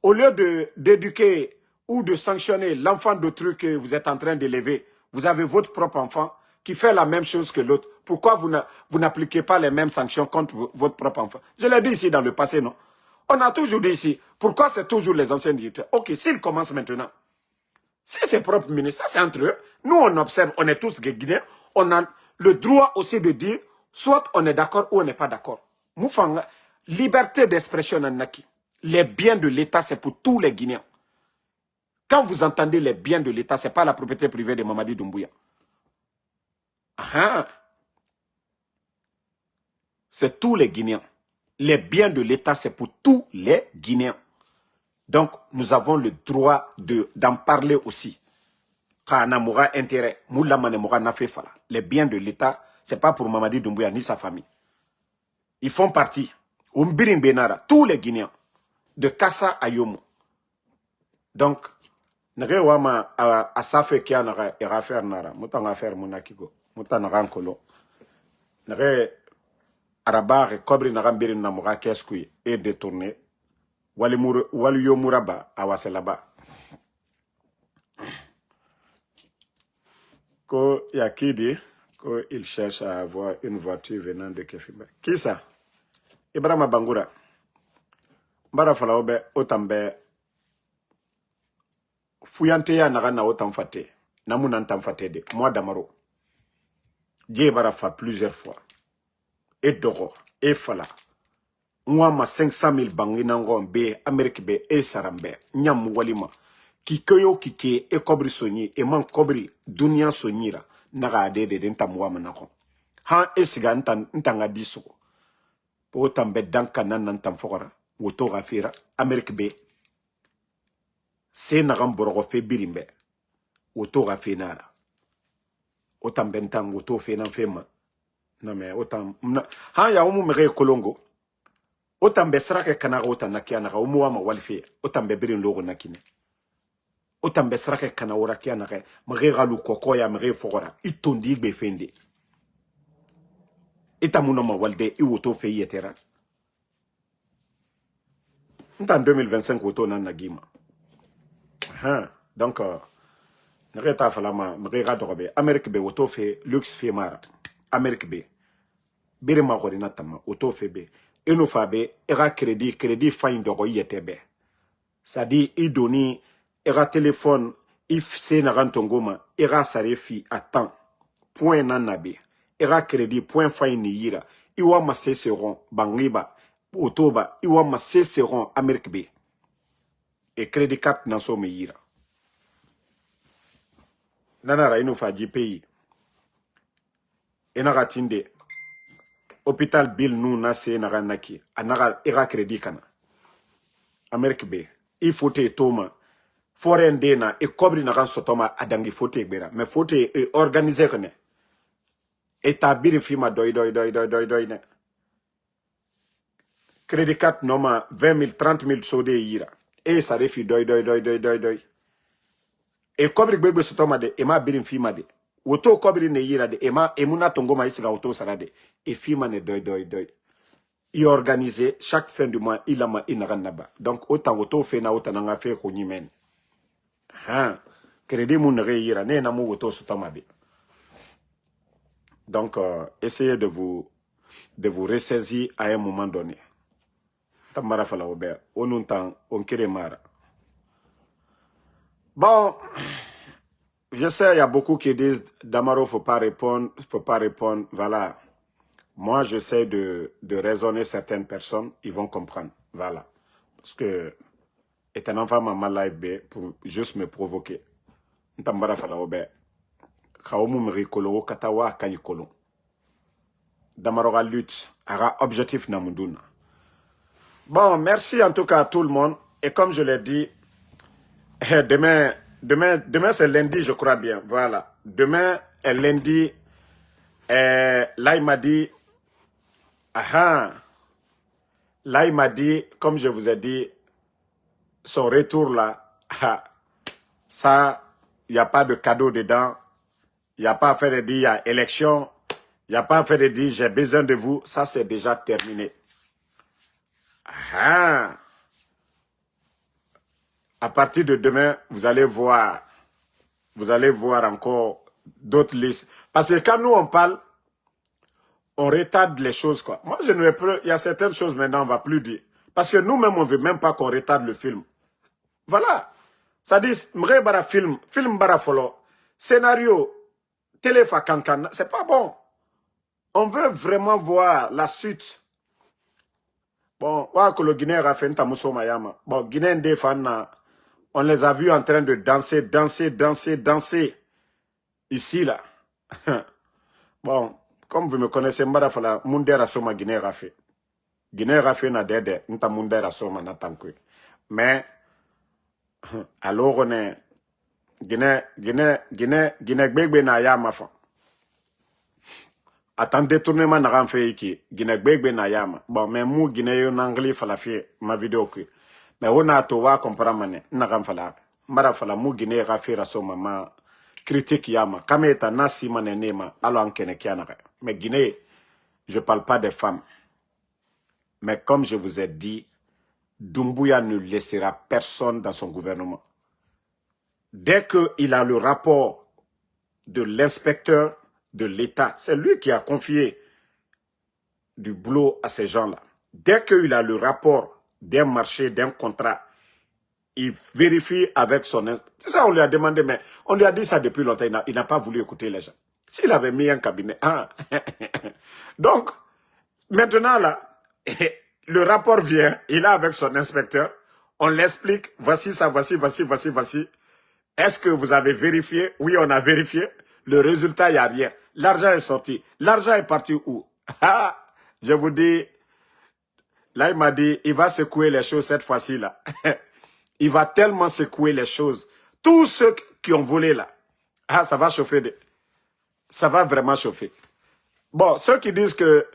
A: Au lieu d'éduquer ou de sanctionner l'enfant d'autrui que vous êtes en train d'élever, vous avez votre propre enfant qui fait la même chose que l'autre. Pourquoi vous n'appliquez pas les mêmes sanctions contre votre propre enfant? Je l'ai dit ici dans le passé, non? On a toujours dit ici, pourquoi c'est toujours les anciens dignitaires? Ok, s'ils commencent maintenant, c'est ses propres ministres, ça c'est entre eux. Nous, on observe, on est tous Guinéens. On a le droit aussi de dire, soit on est d'accord ou on n'est pas d'accord. Moufanga, liberté d'expression nanaki. Les biens de l'État, c'est pour tous les Guinéens. Quand vous entendez les biens de l'État, ce n'est pas la propriété privée de Mamadi Doumbouya. C'est tous les Guinéens. Les biens de l'État, c'est pour tous les Guinéens. Donc, nous avons le droit d'en parler aussi. Intérêt. Les biens de l'État, ce n'est pas pour Mamadi Doumbouya ni sa famille. Ils font partie. Tous les Guinéens. De Kassa à Yomo. Donc, Wama a Safe Kia Nara et Rafer Nara. Moutan faire Monakigo. Moutan Rankolo. Nere Arabar et Kobri Narambirin Namura Keskui et détourné. Waliyo Muraba à Waselaba. Ko Yakidi, il cherche à avoir une voiture venant de Kefiba. Qui ça? Ibrahima Bangoura. Mbara Falaobe, Otambe. Fouyanteya Narana Otamfate. Namunan Tamfate de. Moi Damaro. Dje Barafa plusieurs fois. Et Doro. Et Fala. Moi, ma 500 000 banginangon be, Amérique be, et Sarambe, Nyam Walima, qui koyo kike, et kobri sonyi, et man kobri, dunia sonyira, naga adede d'enta mouama nakon. Han esiga ntanga diso. Po tambe danka nan nantam fokora, woto rafira, Amérique be, se nagam borogo fe birimbe, woto rafenara. Otam bentam, woto fenan fema. Non mais otam, han ya omu mere kolongo. Otambe srake kanaga otanakia naga umuama walfe otambe birin logo nakine otambe srake kana orakia naga mrega lu kokoya mre fogora itondi be fende etamuna ma walde iwoto fe yetera nta 2025 woto nan nagima donc nreta falama mrega dobe Amérique be woto fe luxe fe mara Amérique be birima gorina tama woto fe be et nous fabe era crédit fain dogo yetebe sadi idoni era téléphone if se na rantongoma era sarefi à temps point nanabe era crédit point fain ni yira iwa ma seseron bangiba otoba iwa ma seseron Amérique B et crédit carte na so me yira nanara inu faji pays enara tinde hôpital Bill nous nase naga naki anaga era crédit kana Amérique B il faut te toma foreign dena e kobri naga sotoma adangi fote gbera mais fote e organiser kone établir fima doy ne crédit carte noma 20 000 30 000 sode yira e ça refi doy e kobri gbegbe sotoma de e ma birin fima de woto kobri ne yira de ema emuna tongoma isiga woto sarade et fima ne doy i organiser chaque fin du mois il ama inaganaba donc autant woto fe na autant nga fe ko nyimen crédit mun re yira ne na mu woto sotoma be Donc, essayez de vous ressaisir à un moment donné. Tamara fala Robert, on kere mara. Bon, je sais, il y a beaucoup qui disent Damaro, faut pas répondre, faut pas répondre. Voilà. Moi, j'essaie de raisonner certaines personnes, ils vont comprendre. Voilà. Parce que, est un enfant maman live pour juste me provoquer. Tamara fala Robert. Kaomu mrikolo katawa kayikolo. Damaro a lutte, aura objectif namunduna. Bon, merci en tout cas à tout le monde. Et comme je l'ai dit, demain c'est lundi, je crois bien. Voilà. Demain est lundi. Là, il m'a dit, là, il m'a dit, comme je vous ai dit, son retour là, ça, il n'y a pas de cadeau dedans. Il n'y a pas à faire de dire, il y a élection. Il n'y a pas à faire de dire, j'ai besoin de vous. Ça, c'est déjà terminé. À partir de demain, vous allez voir encore d'autres listes. Parce que quand nous, on parle, on retarde les choses, quoi. Moi, je ne veux plus, il y a certaines choses maintenant, on ne va plus dire. Parce que nous-mêmes, on ne veut même pas qu'on retarde le film. Voilà. Ça dit, film bara folo, scénario, téléfa kankan, c'est pas bon. On veut vraiment voir la suite. Bon, le Guinée a fait un mayama. Bon, Guinée des fans, on les a vus en train de danser. Ici, là. Bon, comme vous me connaissez, Mbarafala, Mundera Soma Guinée a fait. Guinée a fait na dede, nta Mundera Soma na tankwe. Mais, alors on est, Guinée, Gbegbe na yama fa. Attends, détournement n'a rien fait ici. Guinée Gbegbe na yama. Bon, mais mou Guinée yon anglais fala fait ma vidéo que. Mais on a to wa comprendre n'a rien fala. Mbarafala mou Guinée a fait raso mama critique yama. Kame eta nasi manenema alo ankene kianare. Mais Guinée, je parle pas des femmes. Mais comme je vous ai dit, Doumbouya ne laissera personne dans son gouvernement. Dès qu'il a le rapport de l'inspecteur de l'État, c'est lui qui a confié du boulot à ces gens-là. Dès qu'il a le rapport d'un marché, d'un contrat, il vérifie avec son... C'est ça, on lui a demandé, mais on lui a dit ça depuis longtemps, il n'a pas voulu écouter les gens. S'il avait mis un cabinet... Donc, maintenant là, le rapport vient, il est avec son inspecteur, on l'explique, voici ça, voici. Est-ce que vous avez vérifié? Oui, on a vérifié. Le résultat, il n'y a rien. L'argent est sorti. L'argent est parti où? Je vous dis, là, il m'a dit, il va secouer les choses cette fois-ci, là. Il va tellement secouer les choses. Tous ceux qui ont volé, là. Ça va chauffer. Ça va vraiment chauffer. Bon, ceux qui disent que,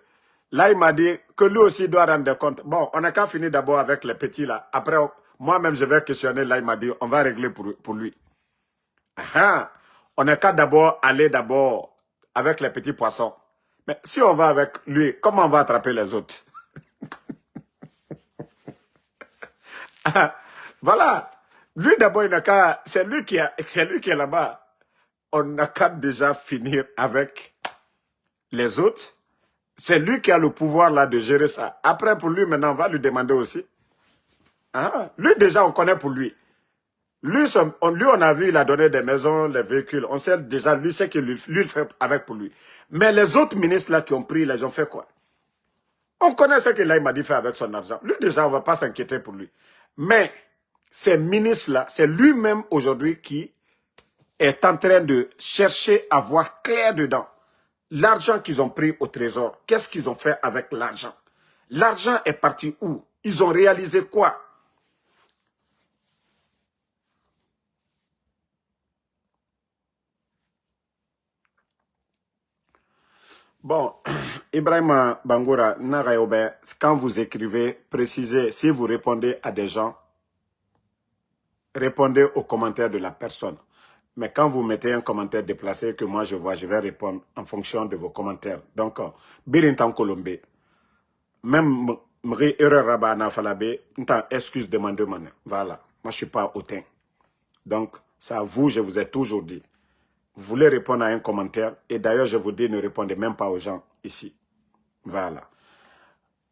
A: là, il m'a dit que lui aussi doit rendre compte. Bon, on n'a qu'à finir d'abord avec les petits, là. Après, moi-même, je vais questionner. Là, il m'a dit, on va régler pour lui. On n'a qu'à aller avec les petits poissons. Mais si on va avec lui, comment on va attraper les autres? Voilà. Lui d'abord, c'est lui qui est là-bas. On n'a qu'à déjà finir avec les autres. C'est lui qui a le pouvoir là de gérer ça. Après, pour lui, maintenant, on va lui demander aussi. Lui, déjà, on connaît pour lui. Lui, on a vu, il a donné des maisons, les véhicules. On sait déjà, lui, c'est que lui, il fait avec pour lui. Mais les autres ministres là qui ont pris, ils ont fait quoi? On connaît ce que là, il m'a dit faire avec son argent. Lui, déjà, on ne va pas s'inquiéter pour lui. Mais ces ministres-là, c'est lui-même aujourd'hui qui est en train de chercher à voir clair dedans. L'argent qu'ils ont pris au trésor, qu'est-ce qu'ils ont fait avec l'argent? L'argent est parti où? Ils ont réalisé quoi? Bon, Ibrahima Bangoura, Narayobe, quand vous écrivez, précisez, si vous répondez à des gens, répondez aux commentaires de la personne. Mais quand vous mettez un commentaire déplacé que moi je vois, je vais répondre en fonction de vos commentaires. Donc, Birintan Colombe, même Mri Erreur Rabana Falabe, excuse demandez moi. Voilà, moi je ne suis pas hautain. Donc, c'est à vous, je vous ai toujours dit. voulez répondre à un commentaire. Et d'ailleurs, je vous dis, ne répondez même pas aux gens ici. Voilà.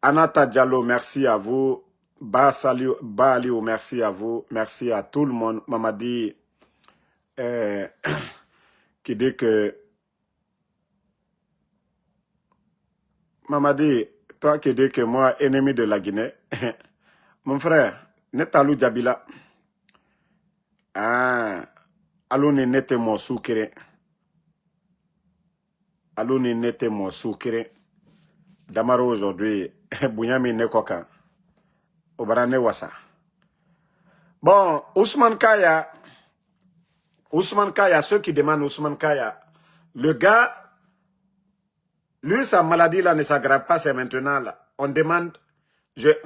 A: Anata Diallo, merci à vous. Ba Aliou, merci à vous. Merci à tout le monde. Mamadi, qui dit que... Mamadi, toi qui dis que moi, ennemi de la Guinée, mon frère, Netalou Djabila, ah, Alouni nete mon soukire. Alouni nete mon soukire. Damaro aujourd'hui, Bouyami Nekokan, Obarane Wassa. Bon, Ousmane Kaya, ceux qui demandent Ousmane Kaya, le gars, lui, sa maladie là ne s'aggrave pas, c'est maintenant là. On demande,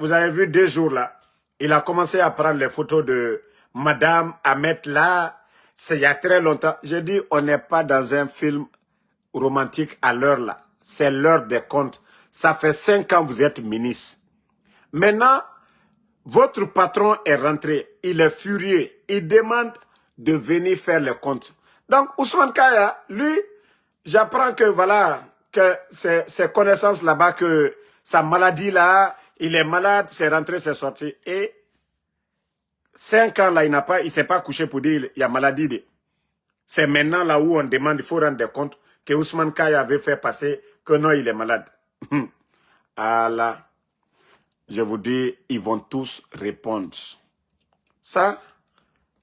A: vous avez vu 2 jours là, il a commencé à prendre les photos de Madame, à mettre là, c'est il y a très longtemps. J'ai dit, on n'est pas dans un film romantique à l'heure là. C'est l'heure des comptes. Ça fait 5 ans que vous êtes ministre. Maintenant, votre patron est rentré. Il est furieux. Il demande de venir faire les comptes. Donc, Ousmane Kaya, lui, j'apprends que voilà, que ses connaissances là-bas, que sa maladie là, il est malade, c'est rentré, c'est sorti. Et 5 ans là, il s'est pas couché pour dire il y a maladie. C'est maintenant là où on demande, il faut rendre des comptes que Ousmane Kaya avait fait passer que non, il est malade. Ah là, je vous dis, ils vont tous répondre. Ça,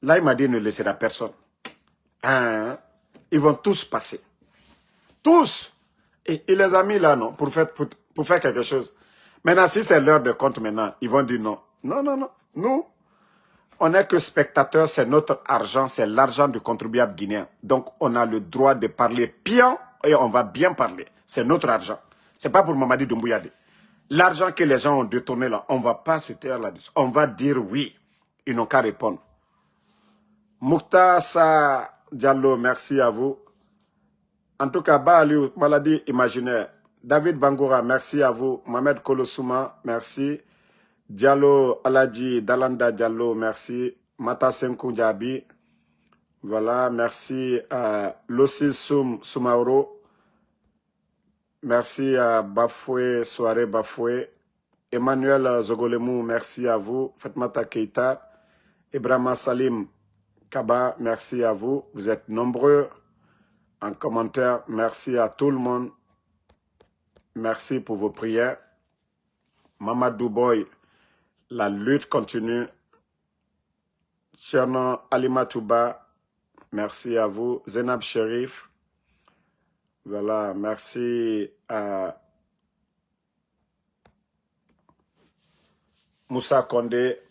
A: là, il m'a dit, ne laissera personne. Hein? Ils vont tous passer. Tous. Et il les a mis là, non, pour faire quelque chose. Maintenant, si c'est l'heure de compte maintenant, ils vont dire non. Non, non, non. Nous, on n'est que spectateurs, c'est notre argent, c'est l'argent du contribuable guinéen. Donc, on a le droit de parler bien et on va bien parler. C'est notre argent. C'est pas pour Mamadi Doumbouya. L'argent que les gens ont détourné là, on ne va pas se taire là-dessus. On va dire oui. Ils n'ont qu'à répondre. Moukhtasa Diallo, merci à vous. En tout cas, Baaliou, maladie imaginaire. David Bangoura, merci à vous. Mohamed Kolosouma, merci. Diallo Aladji, Dalanda Diallo, merci. Mata Senkou Diaby, voilà, merci à Lossi Soumaoro. Merci à Bafoué, Soirée Bafoué. Emmanuel Zogolemou, merci à vous. Fatmata Keita. Ibrahima Salim Kaba, merci à vous. Vous êtes nombreux en commentaire. Merci à tout le monde. Merci pour vos prières. Mamadou Boy, la lutte continue. Cherno Alimatouba, merci à vous. Zenab Sherif. Voilà, merci à Moussa Kondé,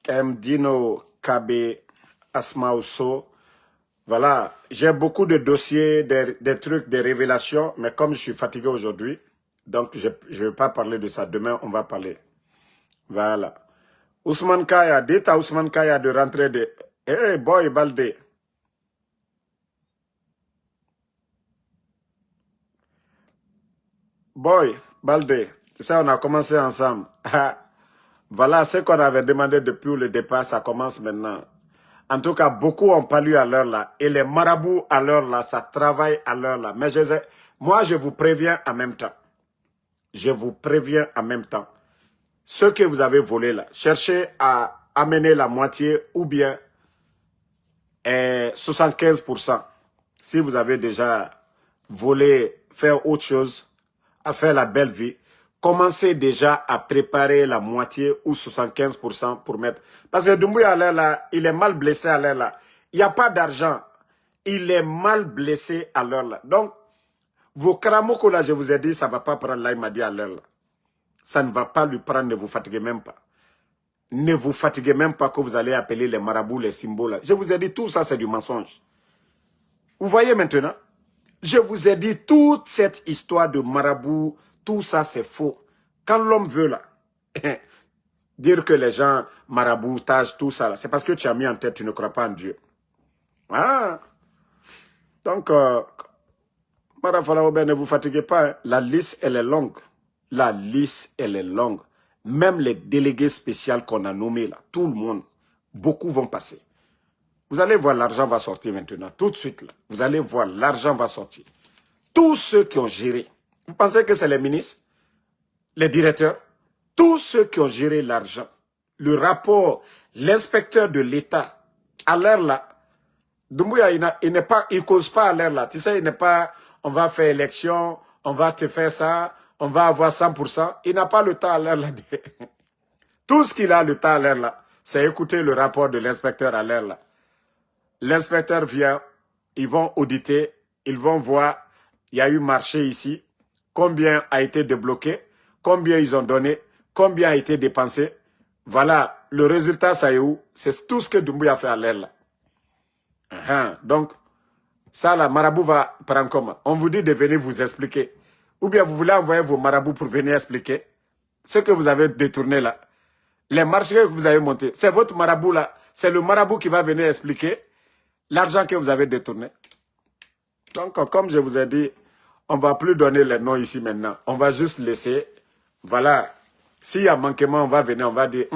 A: Mdino Kabe, Asma Ousso. Voilà, j'ai beaucoup de dossiers, des trucs, des révélations, mais comme je suis fatigué aujourd'hui, donc je ne vais pas parler de ça. Demain, on va parler. Voilà. Ousmane Kaya, dites à Ousmane Kaya de rentrer de... Hey, boy, Baldé. Boy, Baldé, c'est ça, on a commencé ensemble. Voilà ce qu'on avait demandé depuis le départ, ça commence maintenant. En tout cas, beaucoup ont palu à l'heure là. Et les marabouts à l'heure là, ça travaille à l'heure là. Mais moi, je vous préviens en même temps. Je vous préviens en même temps. Ce que vous avez volé là, cherchez à amener la moitié ou bien 75%. Si vous avez déjà volé, faire autre chose, à faire la belle vie, commencez déjà à préparer la moitié ou 75% pour mettre. Parce que Doumbouya à l'air là, il est mal blessé à l'air là. Il n'y a pas d'argent. Il est mal blessé à l'heure là. Donc, vos karamoko là, je vous ai dit, ça ne va pas prendre là, il m'a dit à l'heure là. Ça ne va pas lui prendre, ne vous fatiguez même pas. Ne vous fatiguez même pas que vous allez appeler les marabouts, les symboles là. Je vous ai dit, tout ça c'est du mensonge. Vous voyez maintenant? Je vous ai dit, toute cette histoire de marabout, tout ça c'est faux. Quand l'homme veut là, dire que les gens maraboutage, tout ça là, c'est parce que tu as mis en tête, tu ne crois pas en Dieu. Ah. Donc, ne vous fatiguez pas, hein. La liste elle est longue. La liste elle est longue. Même les délégués spéciaux qu'on a nommés là, tout le monde, beaucoup vont passer. Vous allez voir, l'argent va sortir maintenant, tout de suite. Là. Vous allez voir, l'argent va sortir. Tous ceux qui ont géré, vous pensez que c'est les ministres, les directeurs, tous ceux qui ont géré l'argent, le rapport, l'inspecteur de l'État, à l'heure là, Doumbouya, il cause pas à l'air là. Tu sais, il n'est pas, on va faire élection, on va te faire ça, on va avoir 100%. Il n'a pas le temps à l'air là. Tout ce qu'il a le temps à l'air là, c'est écouter le rapport de l'inspecteur à l'air là. L'inspecteur vient, ils vont auditer, ils vont voir, il y a eu marché ici, combien a été débloqué, combien ils ont donné, combien a été dépensé. Voilà, le résultat, ça est où? C'est tout ce que Doumbouya a fait à l'air là. Donc, ça, la marabout va prendre comment? On vous dit de venir vous expliquer. Ou bien vous voulez envoyer vos marabouts pour venir expliquer ce que vous avez détourné là. Les marchés que vous avez montés, c'est votre marabout là. C'est le marabout qui va venir expliquer l'argent que vous avez détourné. Donc, comme je vous ai dit, on ne va plus donner les noms ici maintenant. On va juste laisser. Voilà. S'il y a manquement, on va venir, on va dire,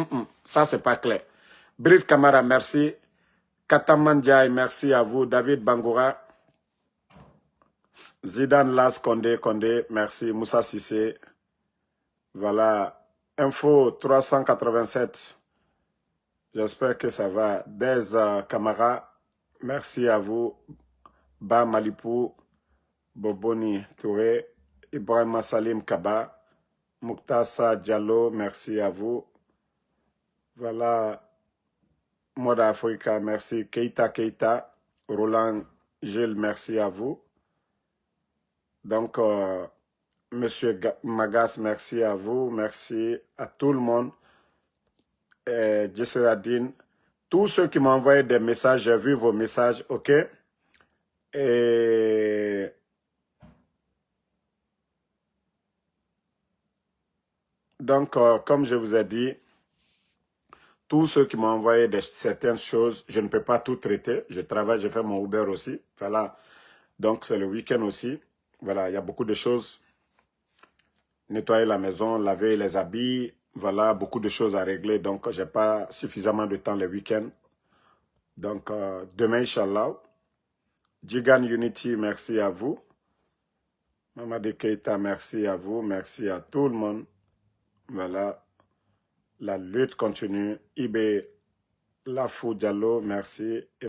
A: ça, c'est pas clair. Brief Kamara, merci. Katamandjaï, merci à vous. David Bangoura. Zidane Las Condé, merci. Moussa Sissé. Voilà. Info 387. J'espère que ça va. Des Camara, merci à vous. Ba Malipou, Boboni Touré, Ibrahim Salim Kaba, Muktasa Diallo, merci à vous. Voilà. Moda Africa, merci. Keita, Roland Gilles, merci à vous. Donc, Monsieur Magas, merci à vous. Merci à tout le monde. Jesseradine, tous ceux qui m'ont envoyé des messages, j'ai vu vos messages, ok? Et donc, comme je vous ai dit, tous ceux qui m'ont envoyé certaines choses, je ne peux pas tout traiter. Je travaille, je fais mon Uber aussi. Voilà. Donc, c'est le week-end aussi. Voilà, il y a beaucoup de choses. Nettoyer la maison, laver les habits. Voilà, beaucoup de choses à régler. Donc, je n'ai pas suffisamment de temps les week-ends. Donc, demain, Inch'Allah. Jigan Unity, merci à vous. Mamadi Keita, merci à vous. Merci à tout le monde. Voilà. La lutte continue. Ibé Lafou Diallo, merci.